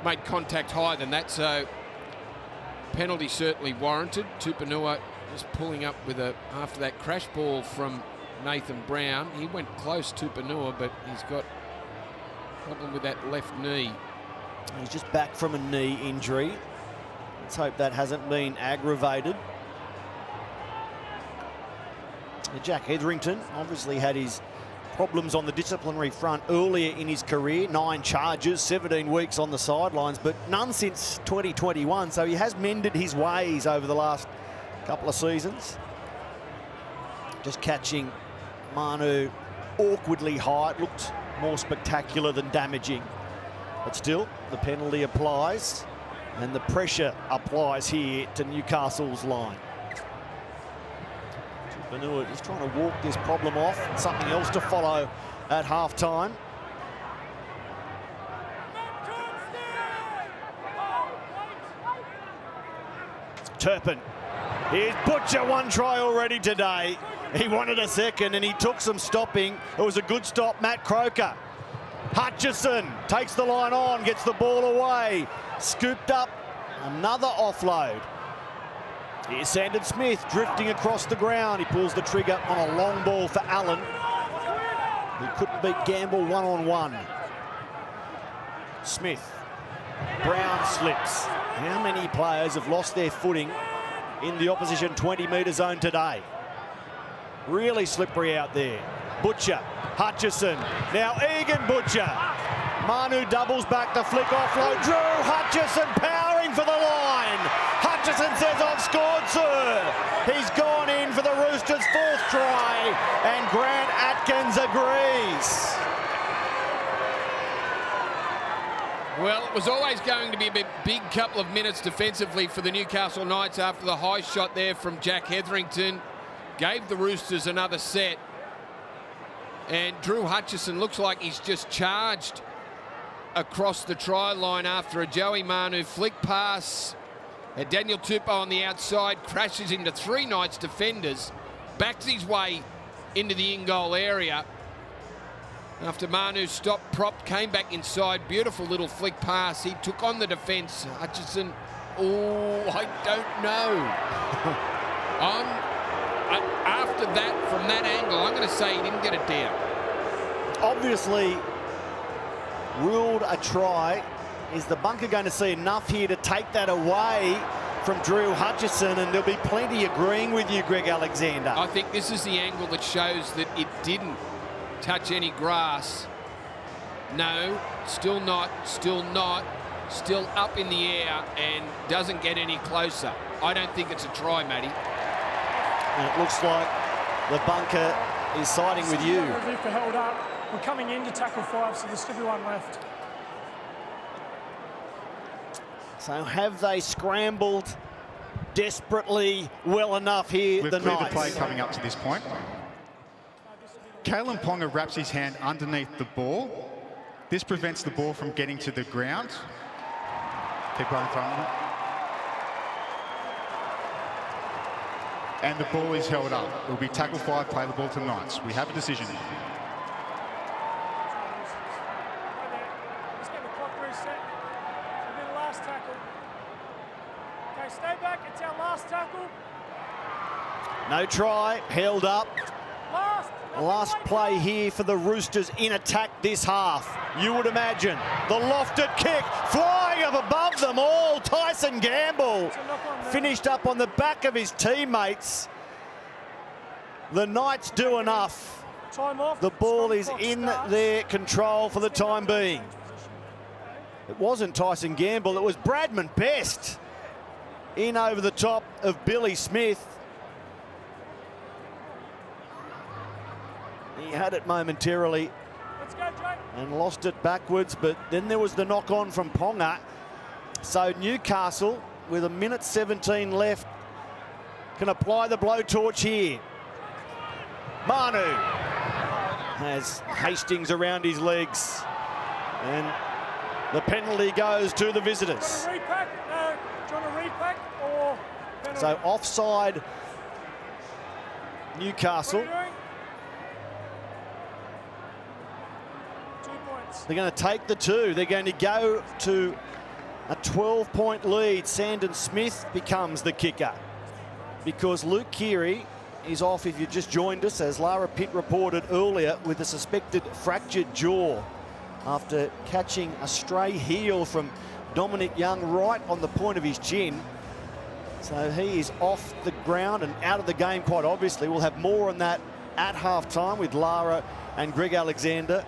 made contact higher than that, so penalty certainly warranted. Tupanua just pulling up with after that crash ball from Nathan Brown. He went close, Tupanua, but he's got a problem with that left knee. He's just back from a knee injury. Let's hope that hasn't been aggravated. Jack Hetherington obviously had his problems on the disciplinary front earlier in his career. 9 charges, 17 weeks on the sidelines, but none since 2021. So he has mended his ways over the last couple of seasons. Just catching Manu awkwardly high. It looked more spectacular than damaging. But still, the penalty applies and the pressure applies here to Newcastle's line. Manu is trying to walk this problem off. Something else to follow at half-time. Turpin. Here's Butcher, 1 try already today. He wanted a second and he took some stopping. It was a good stop, Matt Croker. Hutchison takes the line on, gets the ball away. Scooped up, another offload. Here's Sandon Smith drifting across the ground. He pulls the trigger on a long ball for Allen. He couldn't beat Gamble one-on-one. Smith. Brown slips. How many players have lost their footing in the opposition 20-metre zone today? Really slippery out there. Butcher, Hutchison, now Egan Butcher. Manu doubles back the flick offload. Drew Hutchison powering for the line. Hutchison says, "I've scored, sir." He's gone in for the Roosters' 4th try, and Grant Atkins agrees. Well, it was always going to be a big couple of minutes defensively for the Newcastle Knights after the high shot there from Jack Hetherington. Gave the Roosters another set. And Drew Hutchison looks like he's just charged across the try line after a Joey Manu flick pass. And Daniel Tupou on the outside crashes into 3 Knights defenders, backs his way into the in-goal area. After Manu stopped, prop, came back inside, beautiful little flick pass. He took on the defence. Hutchison, oh, I don't know. After that, from that angle, I'm going to say he didn't get it down. Obviously, ruled a try. Is the bunker going to see enough here to take that away from Drew Hutchison? And there'll be plenty agreeing with you, Greg Alexander. I think this is the angle that shows that it didn't touch any grass. No, still not, still up in the air and doesn't get any closer. I don't think it's a try, Matty. And it looks like the bunker is siding with you. Review for held up. We're coming into tackle 5, so there's still be one left. So have they scrambled desperately well enough here, We've the cleared Knights? the play coming up to this point. Kalen Ponga wraps his hand underneath the ball. This prevents the ball from getting to the ground. Keep going, throwing. And the ball is held up. It will be tackle 5, play the ball to Knights. We have a decision. Let's get the clock reset. It'll be the last tackle. Okay, stay back. It's our last tackle. No try, held up. Last play here for the Roosters in attack this half. You would imagine the lofted kick flying up above them all. Tyson Gamble finished up on the back of his teammates. The Knights do enough. The ball is in their control for the time being. It wasn't Tyson Gamble, it was Bradman Best in over the top of Billy Smith. He had it momentarily and lost it backwards, but then there was the knock-on from Ponga. So Newcastle, with 1:17 left, can apply the blowtorch here. Manu has Hastings around his legs, and the penalty goes to the visitors. Do you want a repack or penalty? So offside Newcastle. What are you doing? 2 points. They're going to take the 2. They're going to go to a 12-point lead. Sandon Smith becomes the kicker because Luke Keary is off, if you just joined us, as Lara Pitt reported earlier, with a suspected fractured jaw after catching a stray heel from Dominic Young right on the point of his chin. So he is off the ground and out of the game, quite obviously. We'll have more on that at half-time with Lara and Greg Alexander.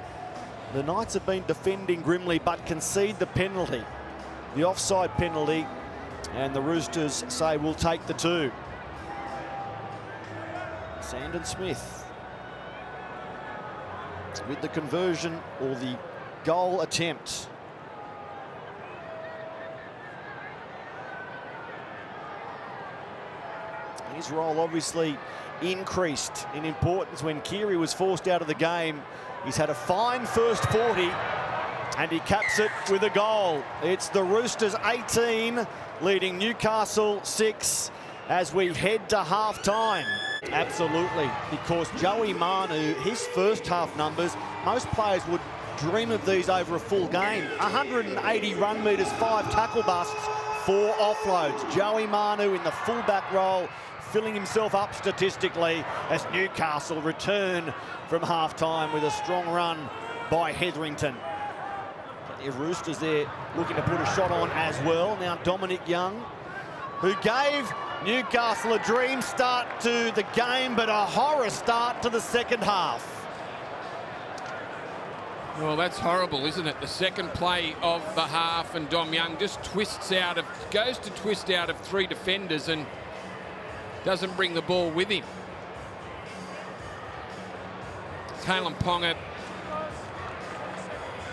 The Knights have been defending grimly but concede the penalty, the offside penalty, and the Roosters say we'll take the 2. Sandon Smith with the conversion or the goal attempt. His role obviously increased in importance when Keary was forced out of the game. He's had a fine first 40 and he caps it with a goal. It's the Roosters 18 leading Newcastle 6 as we head to half-time. Absolutely, because Joey Manu, his first half numbers, most players would dream of these over a full game. 180 run metres, 5 tackle busts, 4 offloads. Joey Manu in the fullback role, filling himself up statistically as Newcastle return from half-time with a strong run by Hetherington. The Roosters there looking to put a shot on as well. Now Dominic Young, who gave Newcastle a dream start to the game, but a horror start to the second half. Well, that's horrible, isn't it? The second play of the half, and Dom Young just goes to twist out of 3 defenders and doesn't bring the ball with him. Taylor Ponga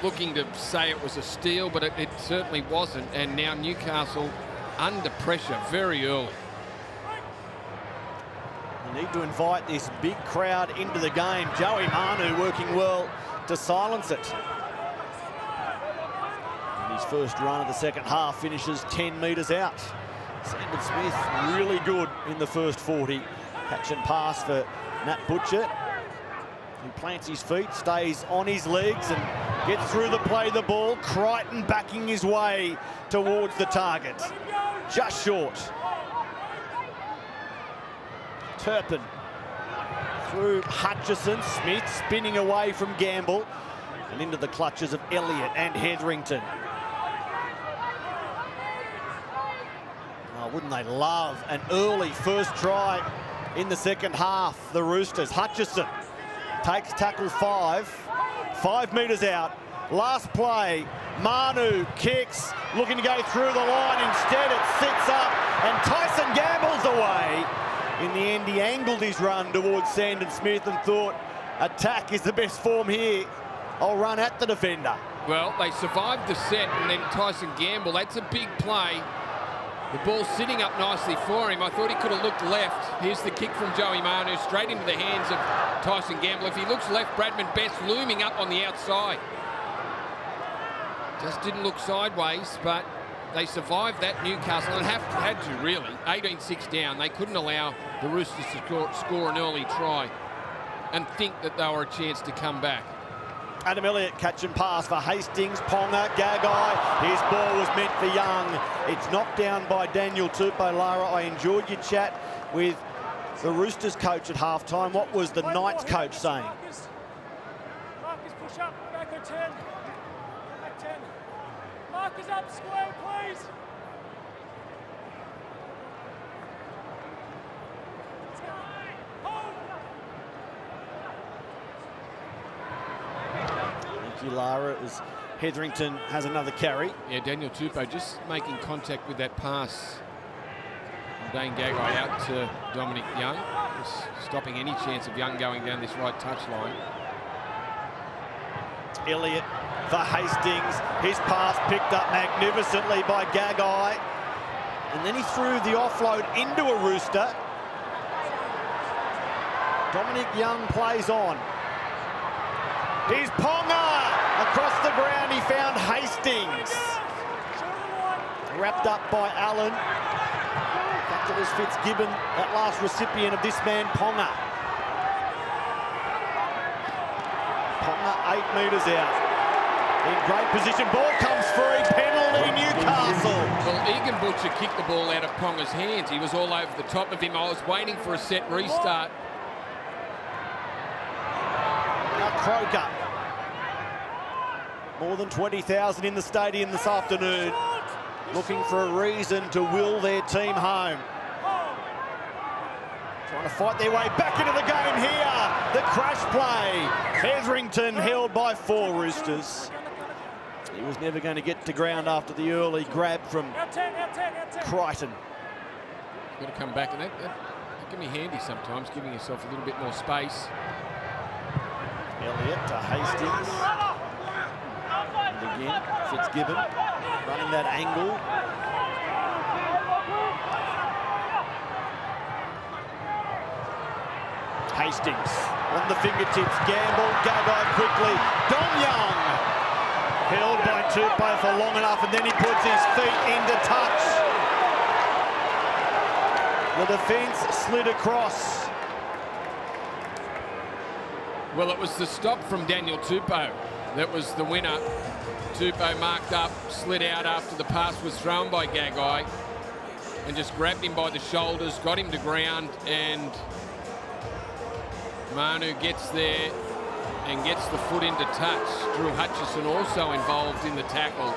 looking to say it was a steal, but it certainly wasn't. And now Newcastle under pressure very early. You need to invite this big crowd into the game. Joey Manu working well to silence it. And his first run of the second half finishes 10 metres out. Sandon Smith really good in the first 40. Catch and pass for Nat Butcher, who plants his feet, stays on his legs and gets through the play the ball. Crichton backing his way towards the target. Just short. Turpin through Hutchison. Smith spinning away from Gamble and into the clutches of Elliott and Hetherington. Oh, wouldn't they love an early first try in the second half, the Roosters. Hutchison takes tackle 5 metres out. Last play, Manu kicks, looking to go through the line. Instead, it sits up and Tyson Gamble's away. In the end, he angled his run towards Sandon Smith and thought, attack is the best form here. I'll run at the defender. Well, they survived the set, and then Tyson Gamble, that's a big play. The ball sitting up nicely for him. I thought he could have looked left. Here's the kick from Joey Manu, straight into the hands of Tyson Gamble. If he looks left, Bradman Best looming up on the outside. Just didn't look sideways, but they survived that, Newcastle, and had to really. 18-6 down. They couldn't allow the Roosters to score an early try and think that they were a chance to come back. Adam Elliott catch and pass for Hastings. Ponga, Gagai. His ball was meant for Young. It's knocked down by Daniel Tupou. Lara, I enjoyed your chat with the Roosters coach at halftime. What was the Knights coach saying? Marcus, push up. Back to 10. Back 10. Marcus up square, please. Let's go. Hold. Thank you, Lara. It was Hetherington has another carry. Yeah, Daniel Tupou just making contact with that pass. Dane Gagai out to Dominic Young, just stopping any chance of Young going down this right touchline. Elliott for Hastings. His pass picked up magnificently by Gagai. And then he threw the offload into a Rooster. Dominic Young plays on. Here's Ponga! Across the ground, he found Hastings. Wrapped up by Allen. Back to was Fitzgibbon, that last recipient of this man, Ponga. Ponga 8 metres out. In great position, ball comes free, penalty Newcastle. Well, Egan Butcher kicked the ball out of Ponga's hands. He was all over the top of him. I was waiting for a set restart. Now Croker. More than 20,000 in the stadium this afternoon, looking for a reason to will their team home. Trying to fight their way back into the game here. The crash play. Hetherington held by 4 Roosters. He was never going to get to ground after the early grab from Crichton. Got to come back, and that can be handy sometimes, giving yourself a little bit more space. Elliott to Hastings. And again, Fitzgibbon running that angle. Hastings on the fingertips. Gamble, Gagai quickly. Dom Young held by Tupou for long enough, and then he puts his feet into touch. The defence slid across. Well, it was the stop from Daniel Tupou that was the winner. Tupou marked up, slid out after the pass was thrown by Gagai and just grabbed him by the shoulders, got him to ground, and Manu gets there and gets the foot into touch. Drew Hutchison also involved in the tackle.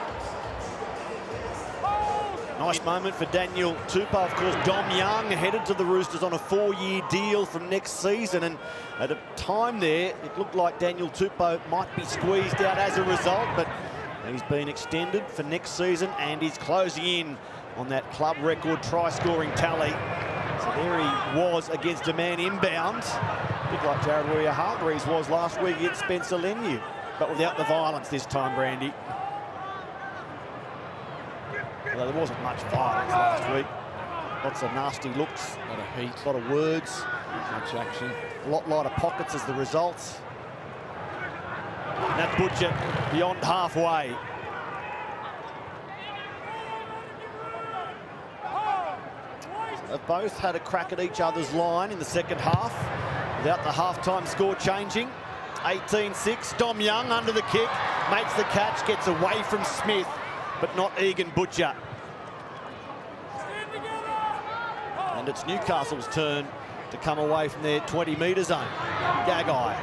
Nice moment for Daniel Tupou. Of course, Dom Young headed to the Roosters on a 4-year deal from next season, and at a time there, it looked like Daniel Tupou might be squeezed out as a result, but he's been extended for next season, and he's closing in on that club record try-scoring tally. So there he was against a man inbound, a bit like Jared Waerea-Hargreaves was last week against Spencer Leniu, but without the violence this time, Brandy. Although there wasn't much violence last week. Lots of nasty looks. A lot of heat. A lot of words. Much action. A lot of pockets as the results. Nat Butcher beyond halfway. They've both had a crack at each other's line in the second half without the half-time score changing. 18-6. Dom Young under the kick, makes the catch, gets away from Smith, but not Egan Butcher. And it's Newcastle's turn to come away from their 20-metre zone. Gagai.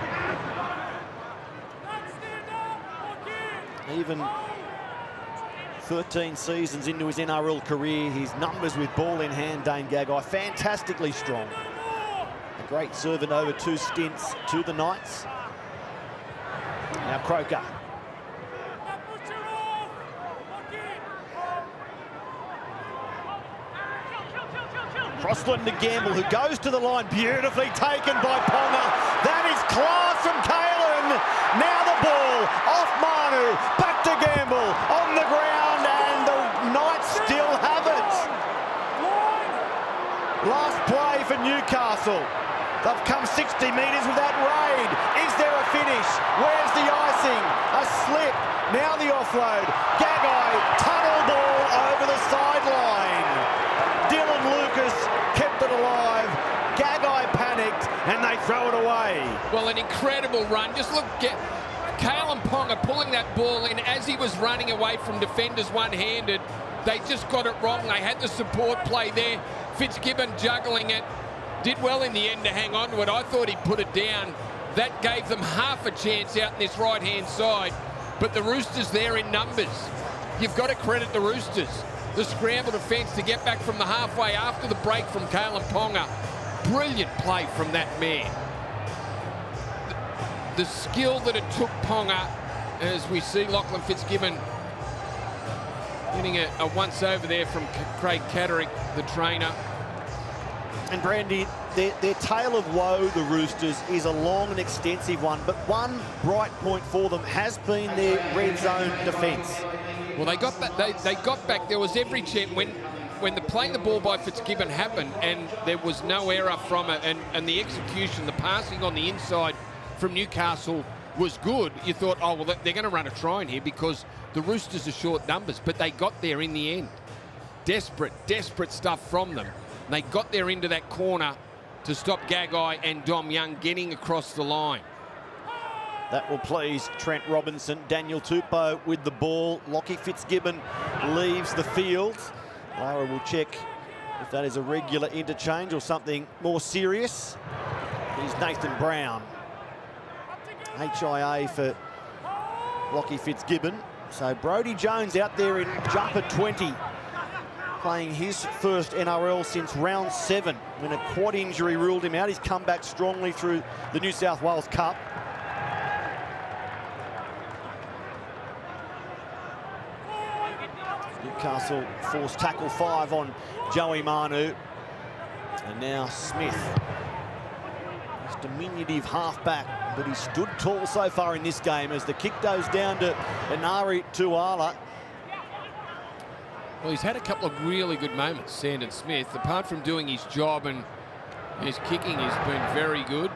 Even 13 seasons into his NRL career, his numbers with ball in hand, Dane Gagai, fantastically strong. A great servant over 2 stints to the Knights. Now Croker. Crossland to Gamble, who goes to the line, beautifully taken by Ponga. That is class from Kalen. Now the ball off Manu, back to Gamble, on the ground, and the Knights still have it. Last play for Newcastle. They've come 60 metres with that raid. Is there a finish? Where's the icing? A slip. Now the offload. Gagai, tunnel ball over the sideline. Dylan Lucas kept it alive. Gagai panicked, and they throw it away. Well, an incredible run. Just look at Kalen Ponga pulling that ball in as he was running away from defenders one-handed. They just got it wrong. They had the support play there. Fitzgibbon juggling it. Did well in the end to hang on to it. I thought he put it down. That gave them half a chance out in this right-hand side. But the Roosters there in numbers. You've got to credit the Roosters. The scramble defence to get back from the halfway after the break from Kalen Ponga. Brilliant play from that man. The skill that it took Ponga, as we see Lachlan Fitzgibbon getting a once-over there from Craig Catterick, the trainer. And Brandy, their tale of woe, the Roosters, is a long and extensive one, but one bright point for them has been their red zone defence. Well, they got that. They got back. There was every chance when the playing the ball by Fitzgibbon happened, and there was no error from it, and the execution, the passing on the inside from Newcastle was good. You thought, oh well, they're going to run a try in here because the Roosters are short numbers, but they got there in the end. Desperate stuff from them. They got there into that corner to stop Gagai and Dom Young getting across the line. That will please Trent Robinson. Daniel Tupou with the ball. Lockie Fitzgibbon leaves the field. Lara will check if that is a regular interchange or something more serious. Here's Nathan Brown. HIA for Lockie Fitzgibbon. So Brodie Jones out there in jumper 20. Playing his first NRL since round 7 when a quad injury ruled him out. He's come back strongly through the New South Wales Cup. Newcastle forced tackle 5 on Joey Manu. And now Smith. He's diminutive halfback, but he's stood tall so far in this game as the kick goes down to Inari Tuala. Well, he's had a couple of really good moments, Sandon Smith. Apart from doing his job and his kicking has been very good.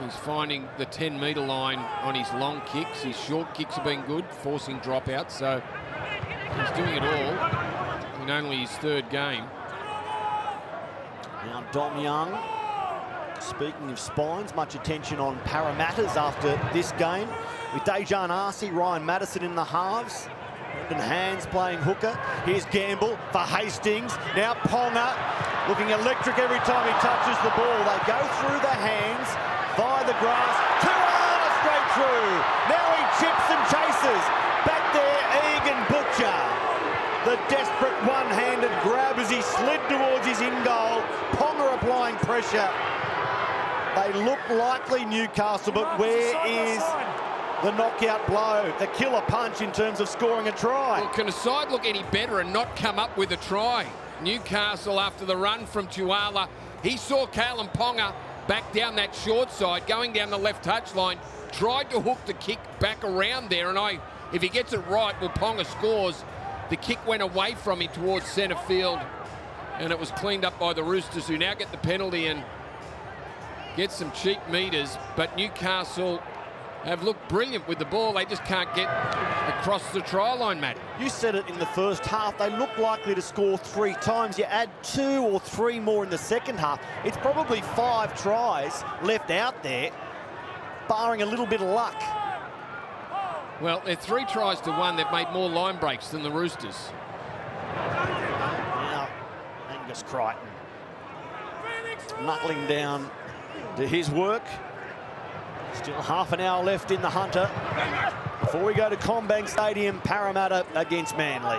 He's finding the 10-metre line on his long kicks. His short kicks have been good, forcing dropouts. So he's doing it all in only his 3rd game. Now Dom Young Speaking of spines, much attention on Parramatta's after this game. With Dejan Arce, Ryan Madison in the halves. Brendan Hands playing hooker. Here's Gamble for Hastings. Now Ponga looking electric every time he touches the ball. They go through the hands, via the grass, straight through. Now he chips and chases. Back there, Egan Butcher. The desperate one-handed grab as he slid towards his in-goal. Ponga applying pressure. They look likely, Newcastle, but where is the knockout blow, the killer punch in terms of scoring a try? Well, can a side look any better and not come up with a try? Newcastle, after the run from Tuala, he saw Callum Ponga back down that short side, going down the left touchline, tried to hook the kick back around there, and if he gets it right, well, Ponga scores. The kick went away from him towards centre field, and it was cleaned up by the Roosters, who now get the penalty and get some cheap meters. But Newcastle have looked brilliant with the ball. They just can't get across the try line, Matt. You said it in the first half. They look likely to score 3 times. You add 2 or 3 more in the second half. It's probably 5 tries left out there, barring a little bit of luck. Well, they're 3 tries to 1. They've made more line breaks than the Roosters. Now, Angus Crichton knuckling down to his work. Still half an hour left in the Hunter before we go to CommBank Stadium. Parramatta against Manly.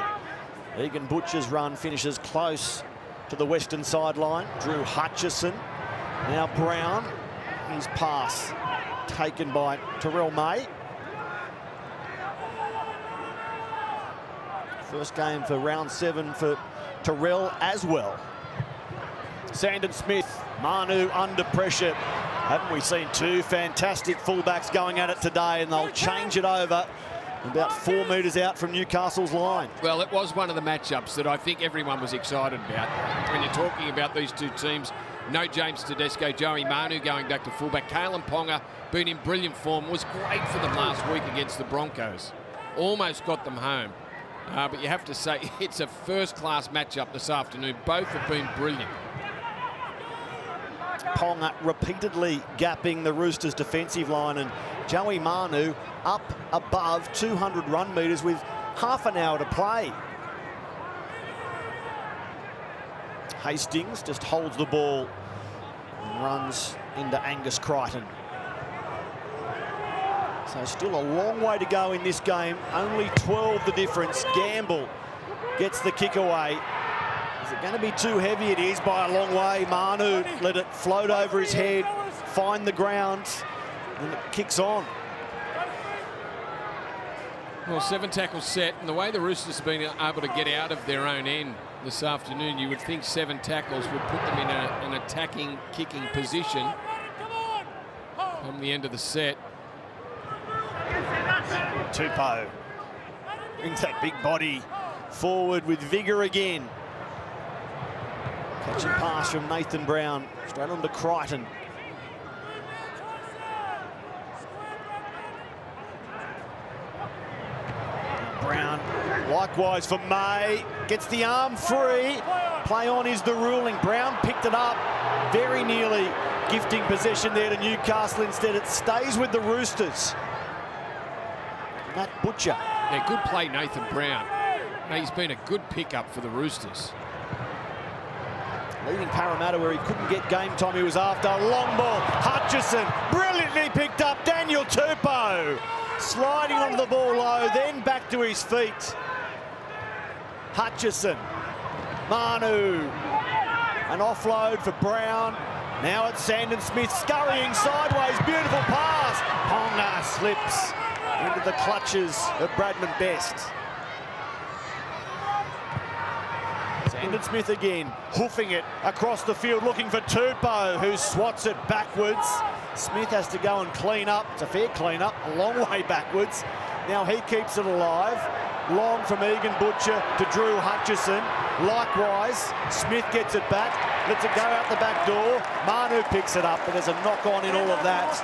Egan Butcher's run finishes close to the western sideline. Drew Hutchison. Now Brown. His pass taken by Terrell May. First game for round 7 for Terrell as well. Sandon Smith, Manu under pressure. Haven't we seen 2 fantastic fullbacks going at it today, and they'll change it over about 4 metres out from Newcastle's line. Well, it was one of the matchups that I think everyone was excited about. When you're talking about these 2 teams, no James Tedesco, Joey Manu going back to fullback. Callum Ponga, been in brilliant form, was great for them last week against the Broncos. Almost got them home. But you have to say, it's a first-class matchup this afternoon. Both have been brilliant. Ponga repeatedly gapping the Roosters' defensive line, and Joey Manu up above 200 run metres with half an hour to play. Hastings just holds the ball and runs into Angus Crichton. So still a long way to go in this game. Only 12 the difference. Gamble gets the kick away. Is it going to be too heavy? It is by a long way. Manu let it float over his head, find the ground, and it kicks on. Well, 7 tackles set, and the way the Roosters have been able to get out of their own end this afternoon, you would think 7 tackles would put them in an attacking, kicking position from the end of the set. Tupou brings that big body forward with vigour again. Catch and pass from Nathan Brown, straight on to Crichton. Brown, likewise for May, gets the arm free. Play on is the ruling. Brown picked it up, very nearly gifting possession there to Newcastle. Instead, it stays with the Roosters. Matt Butcher. Yeah, good play, Nathan Brown. Now, he's been a good pickup for the Roosters. Leading Parramatta where he couldn't get game time. He was after a long ball. Hutchison brilliantly picked up. Daniel Tupou sliding onto the ball low, then back to his feet. Hutchison. Manu. An offload for Brown. Now it's Sandon Smith scurrying sideways. Beautiful pass. Ponga slips into the clutches of Bradman Best. Sandon Smith again, hoofing it across the field, looking for Tupou, who swats it backwards. Smith has to go and clean up. It's a fair clean up, a long way backwards. Now he keeps it alive. Long from Egan Butcher to Drew Hutchison. Likewise, Smith gets it back, lets it go out the back door. Manu picks it up, but there's a knock-on in all of that.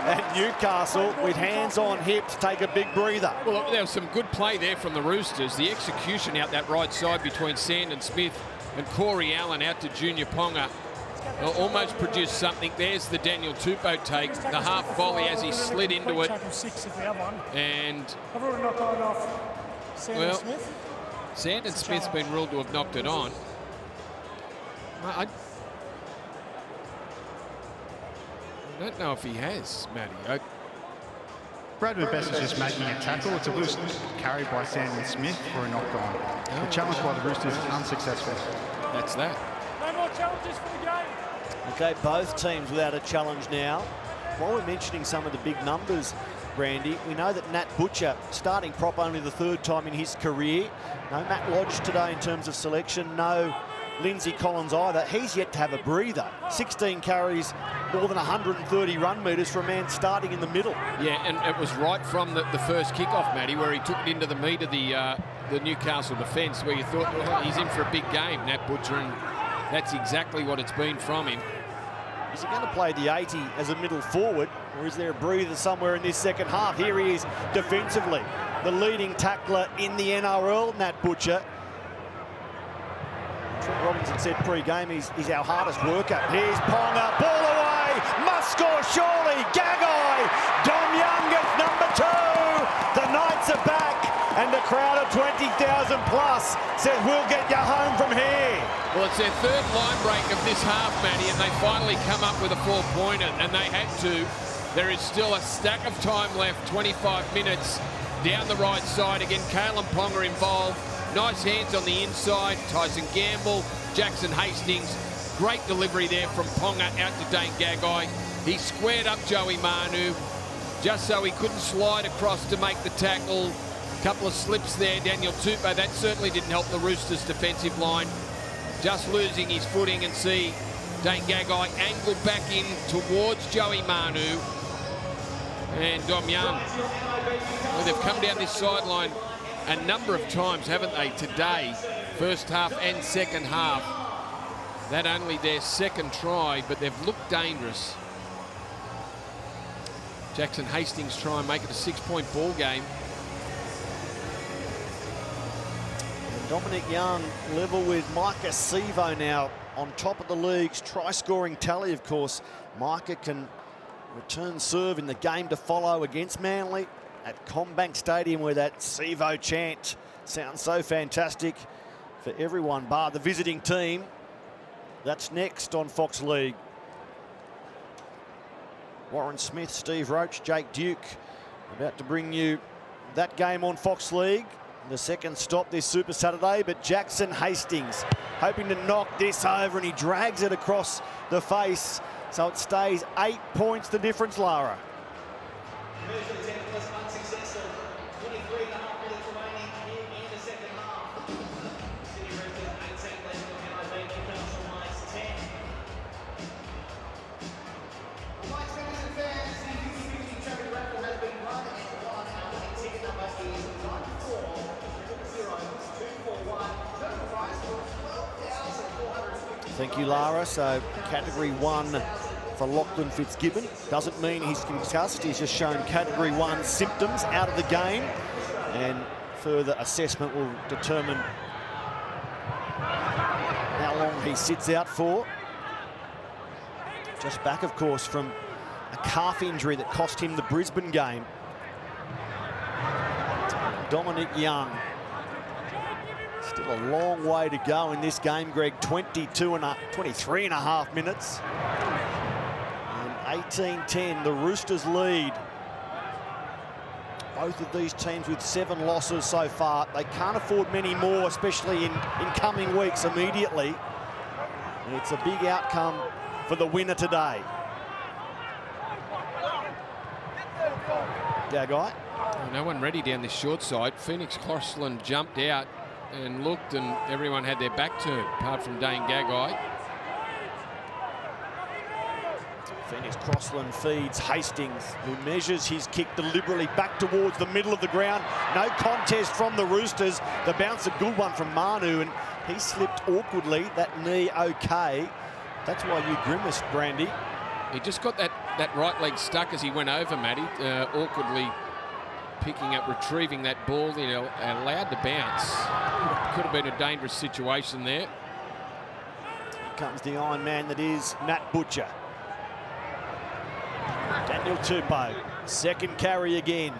And Newcastle, with hands on hips, take a big breather. Well, look, there was some good play there from the Roosters. The execution out that right side between Sandon Smith and Corey Allen out to Junior Ponga. Well, almost produced something. There's the Daniel Tupou take, the half volley as he slid into it. And, I've knocked on off Sandon well, Smith. Sandon Smith's been ruled to have knocked it on. I don't know if he has, Matty. Bradman Best is just making a tackle. It's a loose carry by Sandon Smith for a knock on. The challenge by the Roosters is unsuccessful. That's that. No more challenges for the game. Okay, both teams without a challenge now. While we're mentioning some of the big numbers, Brandy, we know that Nat Butcher starting prop only the 3rd time in his career. No Matt Lodge today in terms of selection. No Lindsay Collins either. He's yet to have a breather. 16 carries, more than 130 run metres for a man starting in the middle. Yeah, and it was right from the first kickoff, Matty, where he took it into the meat of the Newcastle defence, where you thought, well, he's in for a big game, Nat Butcher, and that's exactly what it's been from him. Is he going to play the 80 as a middle forward, or is there a breather somewhere in this second half? Here he is defensively. The leading tackler in the NRL, Nat Butcher. Trent Robinson said pre-game he's our hardest worker. Here's Ponga, ball away, must score surely, Gagai, Dom Young gets number 2. The Knights are back, and the crowd of 20,000 plus says we'll get you home from here. Well, it's their 3rd line break of this half, Matty, and they finally come up with a 4-pointer, and they had to. There is still a stack of time left, 25 minutes down the right side. Again, Kalen Ponga involved. Nice hands on the inside. Tyson Gamble, Jackson Hastings. Great delivery there from Ponga out to Dane Gagai. He squared up Joey Manu just so he couldn't slide across to make the tackle. Couple of slips there, Daniel Tupou. That certainly didn't help the Roosters' defensive line. Just losing his footing, and see Dane Gagai angle back in towards Joey Manu. And Dom Young. Well, they've come down this sideline a number of times, haven't they, today? First half and second half. That only their 2nd try, but they've looked dangerous. Jackson Hastings try and make it a 6-point ball game. Dominic Young level with Micah Sevo now on top of the league's try-scoring tally, of course. Micah can return serve in the game to follow against Manly at Combank Stadium, where that Sevo chant sounds so fantastic for everyone bar the visiting team. That's next on Fox League. Warren Smith, Steve Roach, Jake Duke about to bring you that game on Fox League. The 2nd stop this Super Saturday, but Jackson Hastings hoping to knock this over, and he drags it across the face, so it stays 8 points the difference, Lara. Thank you, Lara. So category 1 for Lachlan Fitzgibbon. Doesn't mean he's concussed. He's just shown category 1 symptoms out of the game, and further assessment will determine how long he sits out for. Just back, of course, from a calf injury that cost him the Brisbane game. Dominic Young. Still a long way to go in this game, Greg. 23 and a half minutes. And 18-10, the Roosters lead. Both of these teams with 7 losses so far. They can't afford many more, especially in coming weeks immediately. And it's a big outcome for the winner today. Gagai. No one ready down this short side. Phoenix Crossland jumped out and looked, and everyone had their back turned, apart from Dane Gagai. Phoenix Crossland feeds Hastings, who measures his kick deliberately back towards the middle of the ground. No contest from the Roosters. The bounce, a good one from Manu, and he slipped awkwardly. That knee okay. That's why you grimaced, Brandy. He just got that right leg stuck as he went over, Matty, awkwardly picking up, retrieving that ball, allowed to bounce. Could have been a dangerous situation there. comes the Iron Man that is Matt Butcher. Daniel Tupou, second carry again.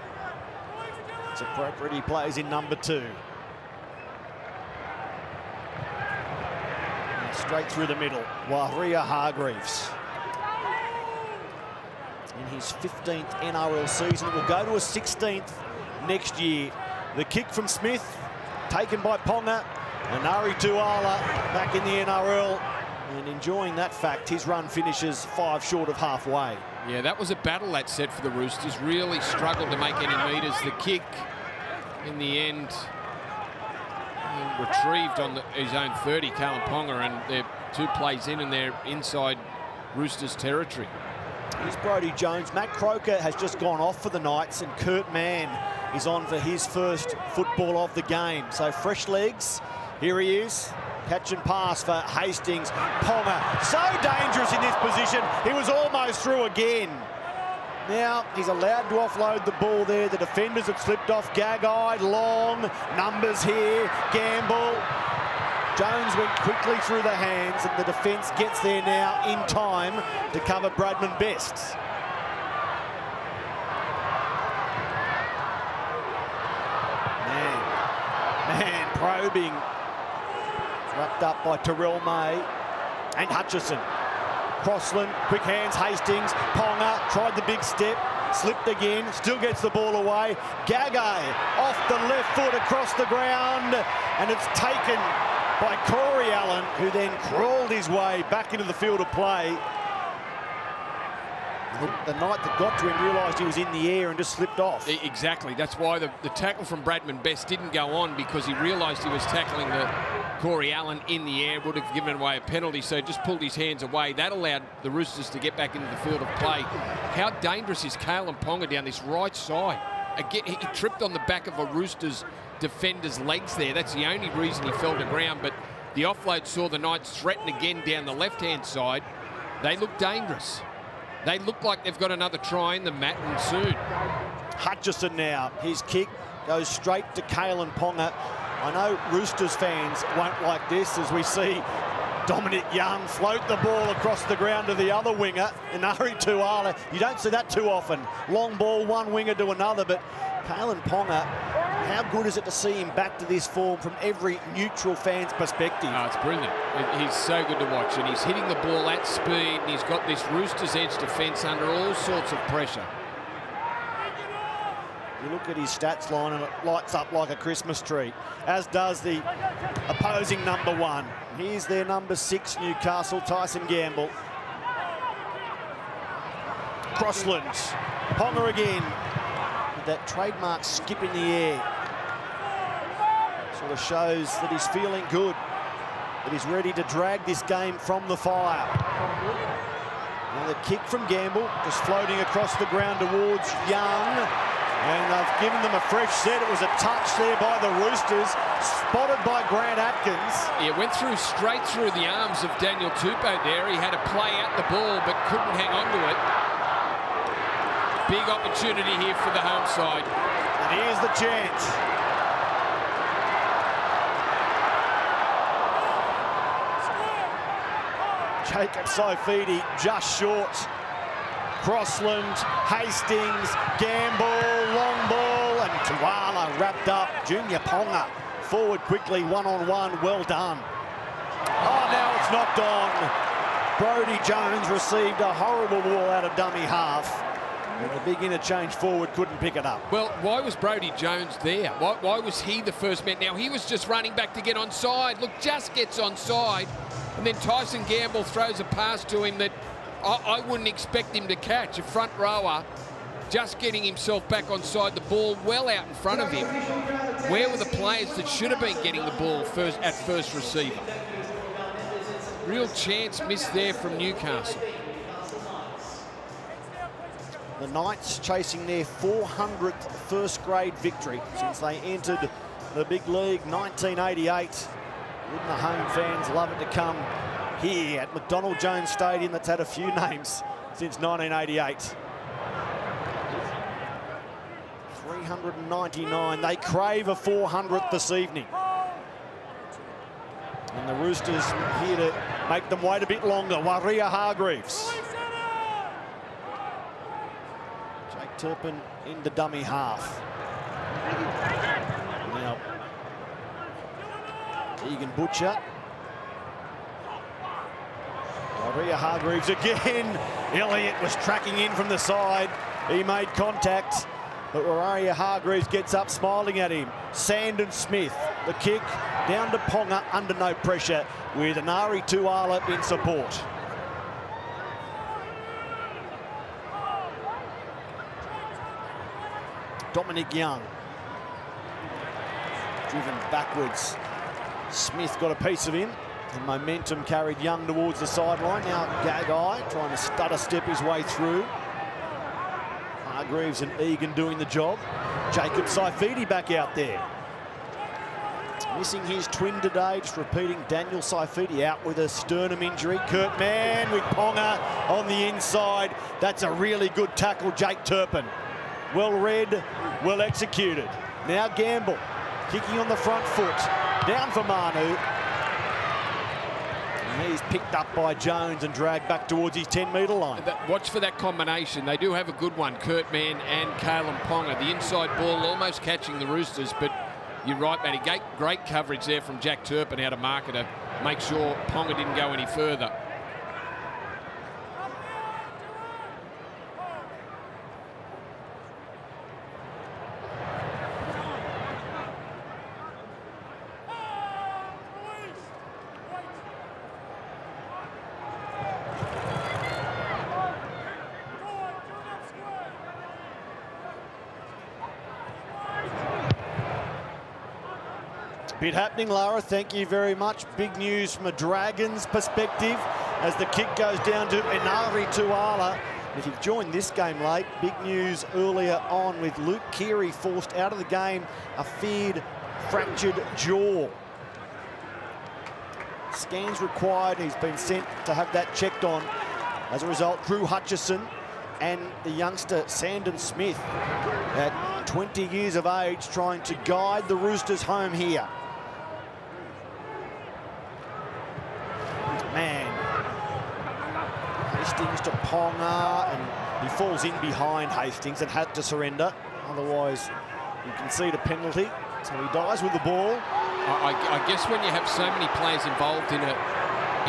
It's appropriate he plays in number 2. And straight through the middle, Waharia Hargreaves. In his 15th NRL season, it will go to a 16th next year. The kick from Smith, taken by Ponga, and Ari Tuala back in the NRL. And enjoying that fact, his run finishes 5 short of halfway. Yeah, that was a battle, that set for the Roosters. Really struggled to make any metres. The kick, in the end, retrieved on his own 30, Kalen Ponga, and they're 2 plays in and they're inside Roosters territory. Here's Brodie Jones. Matt Croker has just gone off for the Knights, and Kurt Mann is on for his first football of the game. So fresh legs. Here he is. Catch and pass for Hastings. Ponga, so dangerous in this position. He was almost through again. Now he's allowed to offload the ball there. The defenders have slipped off. Gagai, Long, numbers here. Gamble. Jones went quickly through the hands, and the defence gets there now in time to cover Bradman Best. Man probing. Wrapped up by Terrell May and Hutchison. Crossland, quick hands, Hastings. Ponga tried the big step, slipped again, still gets the ball away. Gagai off the left foot across the ground, and it's taken by Corey Allen, who then crawled his way back into the field of play. The Knight that got to him realised he was in the air and just slipped off. Exactly. That's why the tackle from Bradman Best didn't go on, because he realised he was tackling the Corey Allen in the air, would have given away a penalty, so just pulled his hands away. That allowed the Roosters to get back into the field of play. How dangerous is Kalen Ponga down this right side? Again, he tripped on the back of a Roosters defender's legs there. That's the only reason he fell to ground, but the offload saw the Knights threaten again down the left-hand side. They look dangerous. They look like they've got another try in them, Matt, and soon. Hutchison now, his kick goes straight to Kalen Ponga. I know Roosters fans won't like this, as we see Dominic Young float the ball across the ground to the other winger, Inari Tuala. You don't see that too often. Long ball, one winger to another, but Kalen Ponga, how good is it to see him back to this form from every neutral fan's perspective? Oh, it's brilliant. He's so good to watch, and he's hitting the ball at speed, and he's got this Roosters edge defence under all sorts of pressure. You look at his stats line and it lights up like a Christmas tree, as does the opposing number 1. Here's their number 6, Newcastle, Tyson Gamble. Crossland, Ponga again, with that trademark skip in the air. Sort of shows that he's feeling good, that he's ready to drag this game from the fire. Now the kick from Gamble, just floating across the ground towards Young. And they've given them a fresh set. It was a touch there by the Roosters, spotted by Grant Atkins. Yeah, went straight through the arms of Daniel Tupou there. He had to play out the ball, but couldn't hang on to it. Big opportunity here for the home side. And here's the chance. Jacob Saifidi just short. Crossland, Hastings, Gamble, long ball, and Tuala wrapped up. Junior Ponga forward quickly, one-on-one, well done. Oh, now it's knocked on. Brodie Jones received a horrible ball out of dummy half, and the big interchange forward couldn't pick it up. Well, why was Brodie Jones there? Why was he the first man? Now, he was just running back to get onside. Look, just gets onside, and then Tyson Gamble throws a pass to him that I wouldn't expect him to catch. A front rower just getting himself back onside, the ball well out in front of him. Where were the players that should have been getting the ball at first receiver? Real chance missed there from Newcastle. The Knights chasing their 400th first grade victory since they entered the big league 1988. Wouldn't the home fans love it to come here at McDonald Jones Stadium, that's had a few names since 1988. 399. They crave a 400th this evening. And the Roosters here to make them wait a bit longer. Waria Hargreaves. Jake Turpin in the dummy half. Now, Egan Butcher. Waria Hargreaves again. Elliott was tracking in from the side. He made contact, but Waria Hargreaves gets up smiling at him. Sandon Smith, the kick down to Ponga under no pressure with Anari Tuala in support. Dominic Young. Driven backwards. Smith got a piece of him. And momentum carried Young towards the sideline. Now Gagai trying to stutter step his way through. Hargreaves and Egan doing the job. Jacob Saifidi back out there. Missing his twin today, just repeating Daniel Saifidi out with a sternum injury. Kurt Mann with Ponga on the inside. That's a really good tackle, Jake Turpin. Well read, well executed. Now Gamble, kicking on the front foot. Down for Manu. And he's picked up by Jones and dragged back towards his 10-metre line. Watch for that combination. They do have a good one, Kurt Mann and Kalen Ponga. The inside ball almost catching the Roosters, but you're right, Matty. Great coverage there from Jack Turpin out of marker to make sure Ponga didn't go any further. Bit happening, Lara. Thank you very much. Big news from a Dragons perspective as the kick goes down to Enari Tuala. If you've joined this game late, big news earlier on with Luke Keary forced out of the game, a feared fractured jaw. Scans required. He's been sent to have that checked on. As a result, Drew Hutchison and the youngster Sandon Smith at 20 years of age trying to guide the Roosters home here. Man, Hastings to Ponga, and he falls in behind Hastings and had to surrender. Otherwise, you can see the penalty. So he dies with the ball. I guess when you have so many players involved in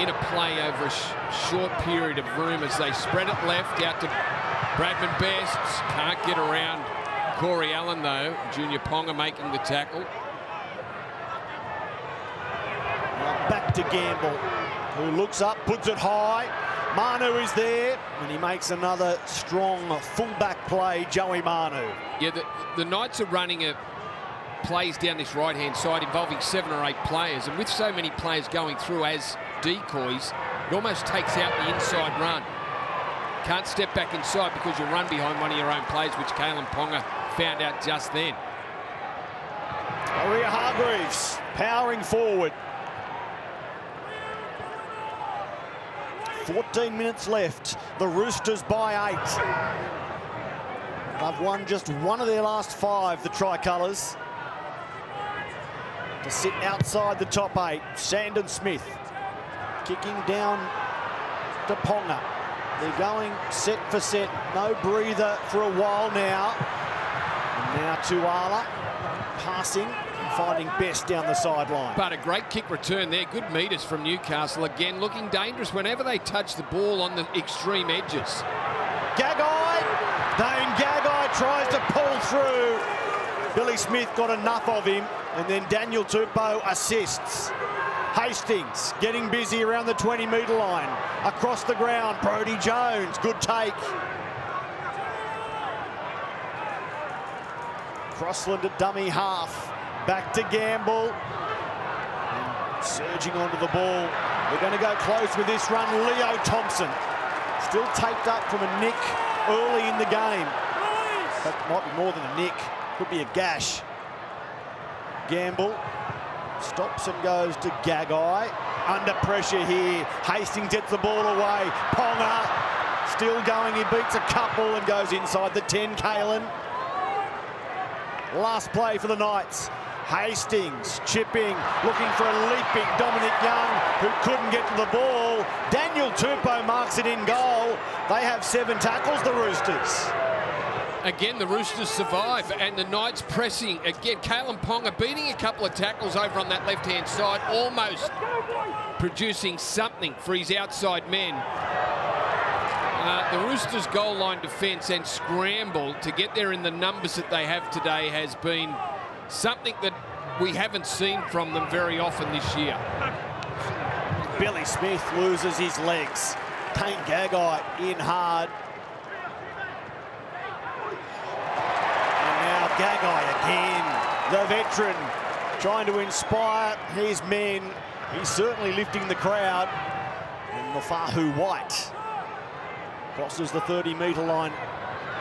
a play over a short period of room, as they spread it left out to Bradman Best, can't get around Corey Allen though. Junior Ponga making the tackle. Now back to Gamble, who looks up, puts it high. Manu is there, and he makes another strong fullback play, Joey Manu. Yeah, the Knights are running plays down this right-hand side involving 7 or 8 players, and with so many players going through as decoys, it almost takes out the inside run. Can't step back inside because you'll run behind one of your own players, which Kalen Ponga found out just then. Waria Hargreaves powering forward. 14 minutes left. The Roosters by 8. They've won just one of their last 5, the Tricolours. To sit outside the top 8, Sandon Smith kicking down to Ponga. They're going set for set, no breather for a while now. And now Tuala passing and finding Best down the sideline. But a great kick return there, good meters from Newcastle. Again, looking dangerous whenever they touch the ball on the extreme edges. Gagai, Dane Gagai tries to pull through. Billy Smith got enough of him, and then Daniel Tupou assists. Hastings getting busy around the 20-metre line. Across the ground, Brodie Jones, good take. Crossland at dummy half. Back to Gamble. And surging onto the ball. They're going to go close with this run. Leo Thompson. Still taped up from a nick early in the game. That might be more than a nick. Could be a gash. Gamble stops and goes to Gagai. Under pressure here. Hastings gets the ball away. Ponga still going. He beats a couple and goes inside the 10. Kalen. Last play for the Knights. Hastings chipping, looking for a leaping Dominic Young, who couldn't get to the ball. Daniel Tupou marks it in goal. They have 7 tackles, the Roosters. Again, the Roosters survive, and the Knights pressing. Again, Kalen Ponga beating a couple of tackles over on that left-hand side, almost producing something for his outside men. The Roosters' goal line defence and scramble to get there in the numbers that they have today has been something that we haven't seen from them very often this year. Billy Smith loses his legs. Dane Gagai in hard. And now Gagai again, the veteran, trying to inspire his men. He's certainly lifting the crowd. And Mafahu White crosses the 30-metre line.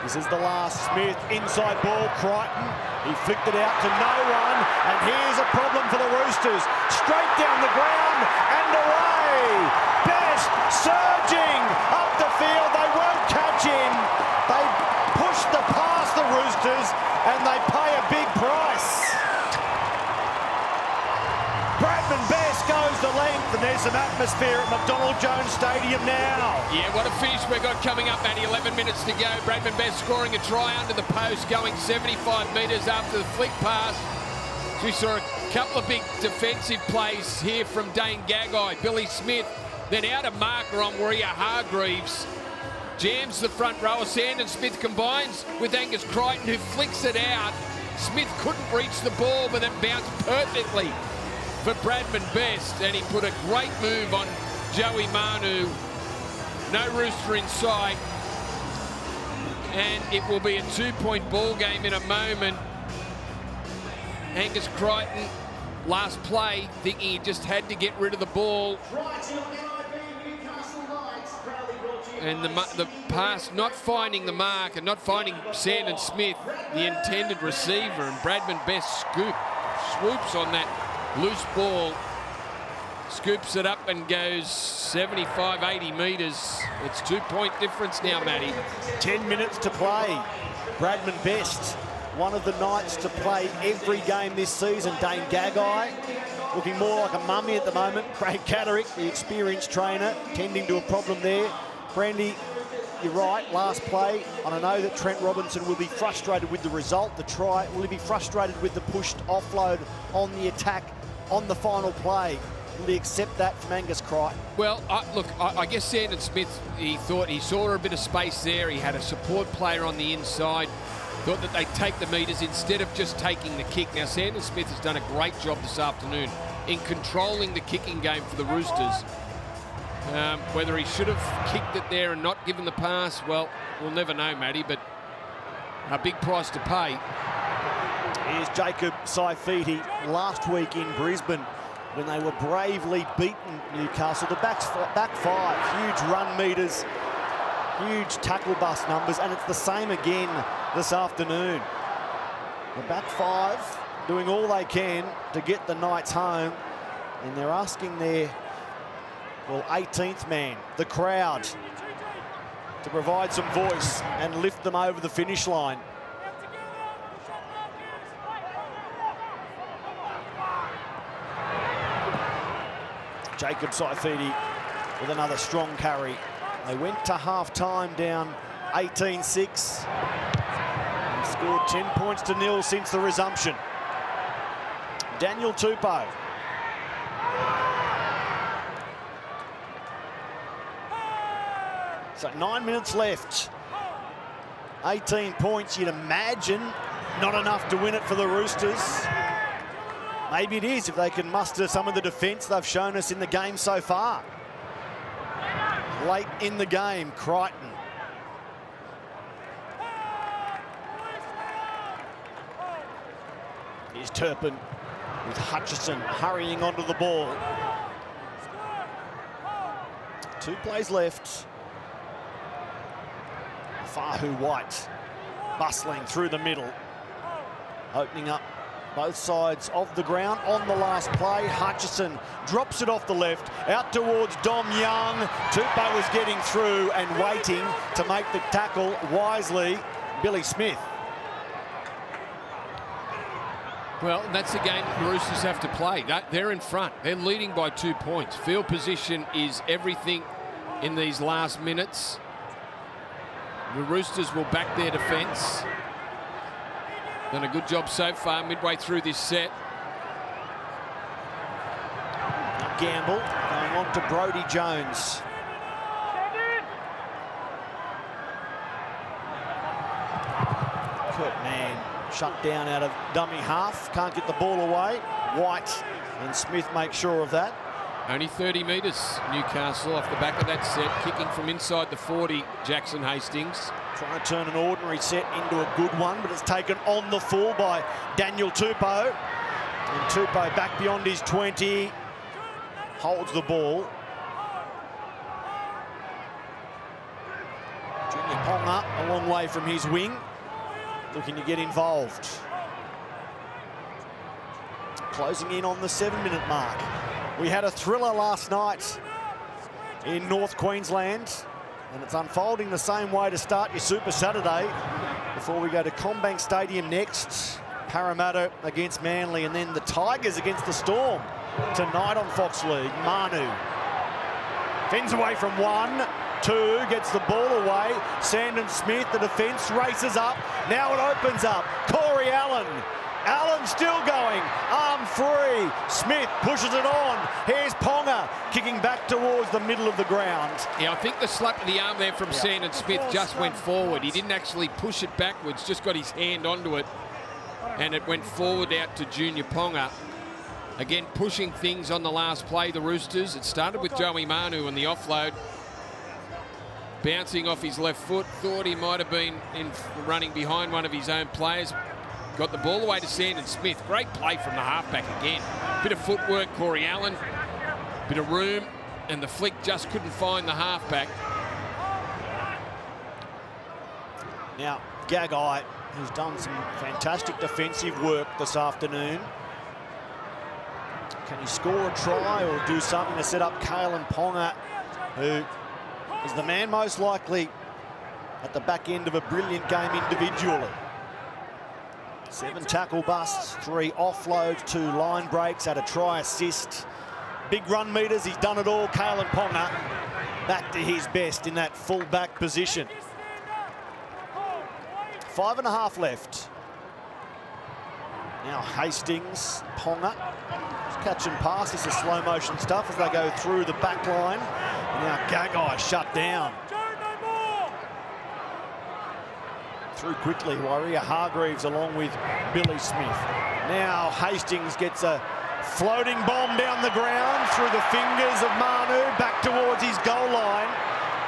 This is the last. Smith, inside ball, Crichton. He flicked it out to no one. And here's a problem for the Roosters. Straight down the ground and away. Best surging up the field. They won't catch him. They push the past the Roosters and they pay a big price. Bradman Best goes the length, and there's some atmosphere at McDonald Jones Stadium now. Yeah, what a finish we've got coming up, Matty. 11 minutes to go. Bradman Best scoring a try under the post, going 75 metres after the flick pass. We saw a couple of big defensive plays here from Dane Gagai. Billy Smith, then out of marker on Waria Hargreaves. Jams the front rower. Sandon Smith combines with Angus Crichton, who flicks it out. Smith couldn't reach the ball, but it bounced perfectly for Bradman Best, and he put a great move on Joey Manu. No Rooster in sight, and it will be a 2-point ball game in a moment. Angus Crichton, last play, thinking he just had to get rid of the ball. And the pass not finding the mark and not finding Sandon Smith, the intended receiver, and Bradman Best swoops on that loose ball, scoops it up and goes 75, 80 metres. It's 2-point difference now, Matty. 10 minutes to play. Bradman Best, one of the Knights to play every game this season. Dane Gagai, looking more like a mummy at the moment. Craig Catterick, the experienced trainer, tending to a problem there. Brandy, you're right, last play. And I know that Trent Robinson will be frustrated with the result, the try. Will he be frustrated with the pushed offload on the attack on the final play? Will he accept that from Angus Crichton? Well, I guess Sandon Smith, he thought he saw a bit of space there. He had a support player on the inside. Thought that they'd take the metres instead of just taking the kick. Now, Sandon Smith has done a great job this afternoon in controlling the kicking game for the Roosters. Whether he should have kicked it there and not given the pass, well, we'll never know, Matty, but a big price to pay. Here's Jacob Saifiti last week in Brisbane when they were bravely beaten Newcastle. The back 5, huge run meters, huge tackle bust numbers, and it's the same again this afternoon. The back 5 doing all they can to get the Knights home, and they're asking their 18th man, the crowd, to provide some voice and lift them over the finish line. Jacob Saifiti with another strong carry. They went to half-time down 18-6 and scored 10 points to 0 since the resumption. Daniel Tupou. So 9 minutes left. 18 points, you'd imagine. Not enough to win it for the Roosters. Maybe it is if they can muster some of the defence they've shown us in the game so far. Late in the game, Crichton. Here's Turpin with Hutchison hurrying onto the ball. 2 plays left. Fahu White bustling through the middle, opening up both sides of the ground on the last play. Hutchison drops it off the left, out towards Dom Young. Tupou was getting through and waiting to make the tackle wisely. Billy Smith. Well, that's the game the Roosters have to play. They're in front. They're leading by 2 points. Field position is everything in these last minutes. The Roosters will back their defence. Done a good job so far midway through this set. Gamble going on to Brodie Jones. Kurt Mann shut down out of dummy half. Can't get the ball away. White and Smith make sure of that. Only 30 metres, Newcastle off the back of that set. Kicking from inside the 40, Jackson Hastings. Trying to turn an ordinary set into a good one, but it's taken on the full by Daniel Tupou. And Tupou back beyond his 20. Holds the ball. Junior Ponga a long way from his wing. Looking to get involved. Closing in on the 7-minute mark. We had a thriller last night in North Queensland, and it's unfolding the same way to start your Super Saturday before we go to CommBank Stadium next. Parramatta against Manly, and then the Tigers against the Storm tonight on Fox League. Manu fends away from 1, 2, gets the ball away. Sandon Smith, the defence races up. Now it opens up. Corey Allen. Allen still going, arm free. Smith pushes it on. Here's Ponga kicking back towards the middle of the ground. Yeah, I think the slap of the arm there from Sandon Smith just went forward. He didn't actually push it backwards, just got his hand onto it. And it went forward out to Junior Ponga. Again, pushing things on the last play, the Roosters. It started with Joey Manu on the offload. Bouncing off his left foot. Thought he might have been running behind one of his own players. Got the ball away to Sandon Smith. Great play from the halfback again. Bit of footwork, Corey Allen. Bit of room, and the flick just couldn't find the halfback. Now, Gagai, who's done some fantastic defensive work this afternoon. Can he score a try or do something to set up Kalen Ponga, who is the man most likely at the back end of a brilliant game individually? 7 tackle busts, 3 offloads, 2 line breaks, had a try assist. Big run meters, he's done it all. Kalen Ponga back to his best in that full back position. 5.5 left. Now Hastings, Ponga. Just catch and pass. This is slow motion stuff as they go through the back line. And now Gagai shut down. Through quickly, Waria Hargreaves along with Billy Smith. Now Hastings gets a floating bomb down the ground through the fingers of Manu back towards his goal line.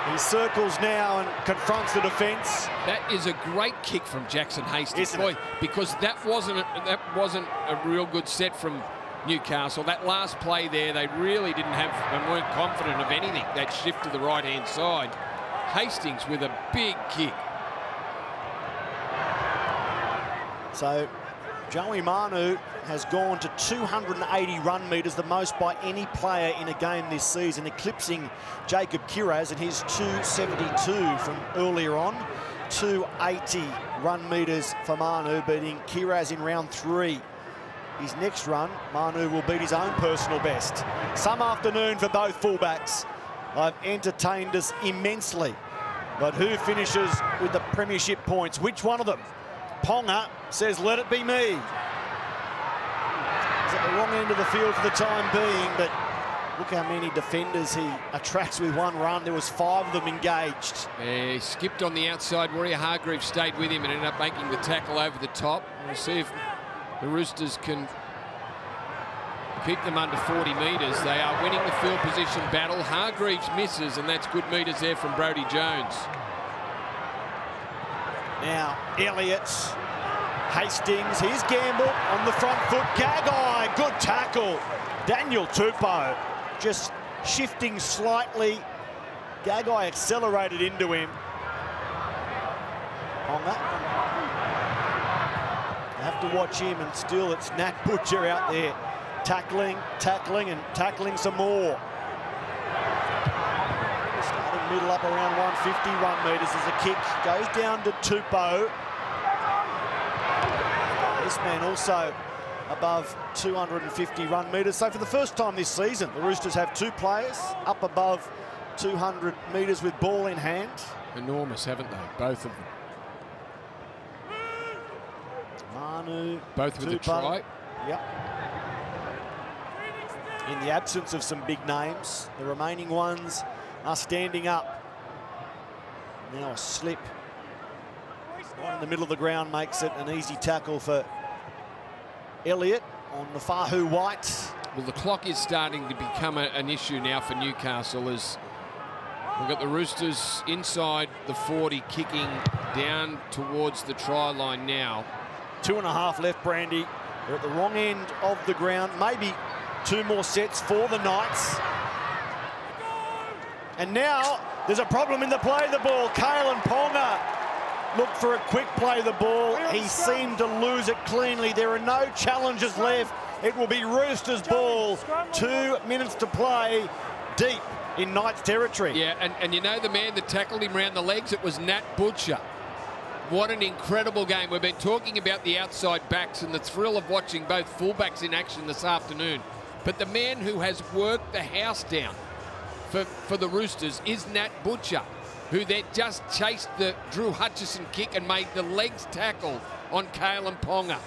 He circles now and confronts the defence. That is a great kick from Jackson Hastings, boy, because that wasn't a real good set from Newcastle. That last play there, they really didn't have and weren't confident of anything. That shift to the right-hand side. Hastings with a big kick. So Joey Manu has gone to 280 run metres, the most by any player in a game this season, eclipsing Jacob Kiraz and his 272 from earlier on. 280 run metres for Manu, beating Kiraz in round 3. His next run, Manu will beat his own personal best. Some afternoon for both fullbacks. They've entertained us immensely. But who finishes with the premiership points? Which one of them? Ponga says, let it be me. He's at the wrong end of the field for the time being, but look how many defenders he attracts with one run. There was 5 of them engaged. He skipped on the outside. Waria Hargreaves stayed with him and ended up making the tackle over the top. We'll see if the Roosters can keep them under 40 metres. They are winning the field position battle. Hargreaves misses, and that's good metres there from Brodie Jones. Now, Elliott, Hastings, here's Gamble on the front foot. Gagai, good tackle. Daniel Tupou just shifting slightly. Gagai accelerated into him. Ponga. You have to watch him, and still it's Nat Butcher out there tackling some more. Middle up around 150 run metres as the kick goes down to Tupou. This man also above 250 run metres. So for the first time this season, the Roosters have 2 players up above 200 metres with ball in hand. Enormous, haven't they? Both of them. Manu. Both with a try. Yep. In the absence of some big names, the remaining ones are standing up. Now a slip right in the middle of the ground makes it an easy tackle for Elliott on the Fahu White. Well, the clock is starting to become an issue now for Newcastle as we've got the Roosters inside the 40 kicking down towards the try line now. 2.5 left, Brandy. They're at the wrong end of the ground. Maybe 2 more sets for the Knights. And now there's a problem in the play of the ball. Kalen Ponga looked for a quick play of the ball. He seemed to lose it cleanly. There are no challenges left. It will be Roosters ball. 2 minutes to play deep in Knights territory. Yeah, and you know the man that tackled him around the legs? It was Nat Butcher. What an incredible game. We've been talking about the outside backs and the thrill of watching both fullbacks in action this afternoon. But the man who has worked the house down for the Roosters is Nat Butcher, who then just chased the Drew Hutchison kick and made the legs tackle on Kalen Ponga.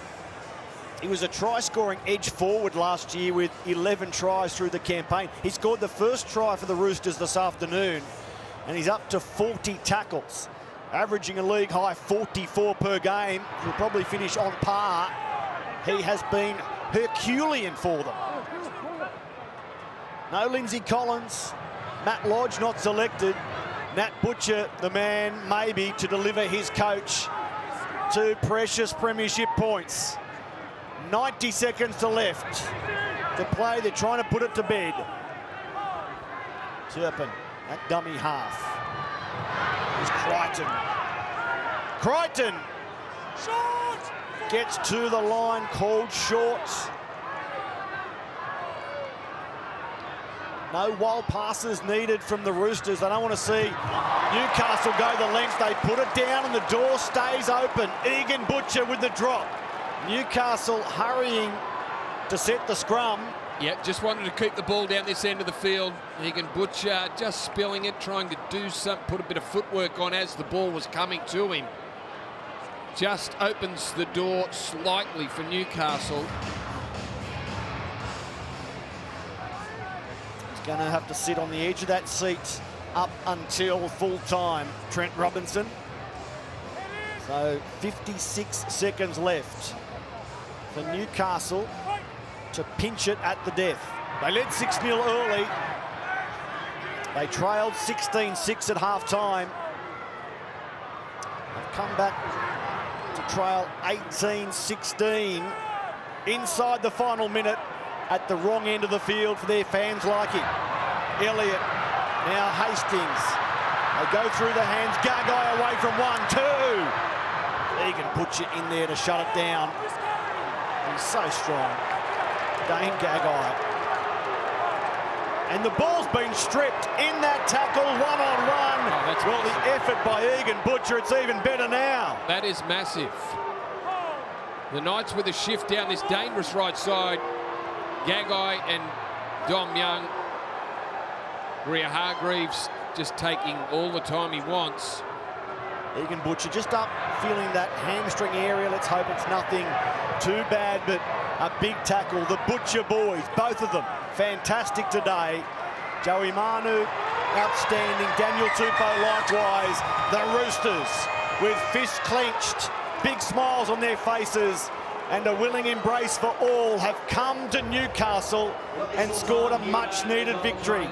He was a try-scoring edge forward last year with 11 tries through the campaign. He scored the first try for the Roosters this afternoon, and he's up to 40 tackles, averaging a league-high 44 per game. He'll probably finish on par. He has been Herculean for them. No Lindsay Collins. Matt Lodge not selected. Nat Butcher, the man maybe to deliver his coach 2 precious premiership points. 90 seconds to left to play. They're trying to put it to bed. Turpin, that dummy half. Is Crichton. Crichton gets to the line, called short. No wild passes needed from the Roosters. I don't want to see Newcastle go the length. They put it down and the door stays open. Egan Butcher with the drop. Newcastle hurrying to set the scrum. Yeah, just wanted to keep the ball down this end of the field. Egan Butcher just spilling it, trying to do something, put a bit of footwork on as the ball was coming to him. Just opens the door slightly for Newcastle. He's going to have to sit on the edge of that seat up until full time, Trent Robinson. So 56 seconds left for Newcastle to pinch it at the death. They led 6-0 early. They trailed 16-6 at half-time. They've come back to trail 18-16 inside the final minute at the wrong end of the field for their fans like him. Elliott, now Hastings. They go through the hands. Gagai away from 1, 2. Egan Butcher in there to shut it down. He's so strong. Dane Gagai. And the ball's been stripped in that tackle, 1-on-1. Well, the effort by Egan Butcher, it's even better now. That is massive. The Knights with a shift down this dangerous right side. Gagai and Dom Young. Rhea Hargreaves just taking all the time he wants. Egan Butcher just up, feeling that hamstring area. Let's hope it's nothing too bad, but a big tackle. The Butcher boys, both of them, fantastic today. Joey Manu, outstanding. Daniel Tupou likewise. The Roosters with fists clenched, big smiles on their faces, and a willing embrace for all have come to Newcastle and scored a much-needed victory.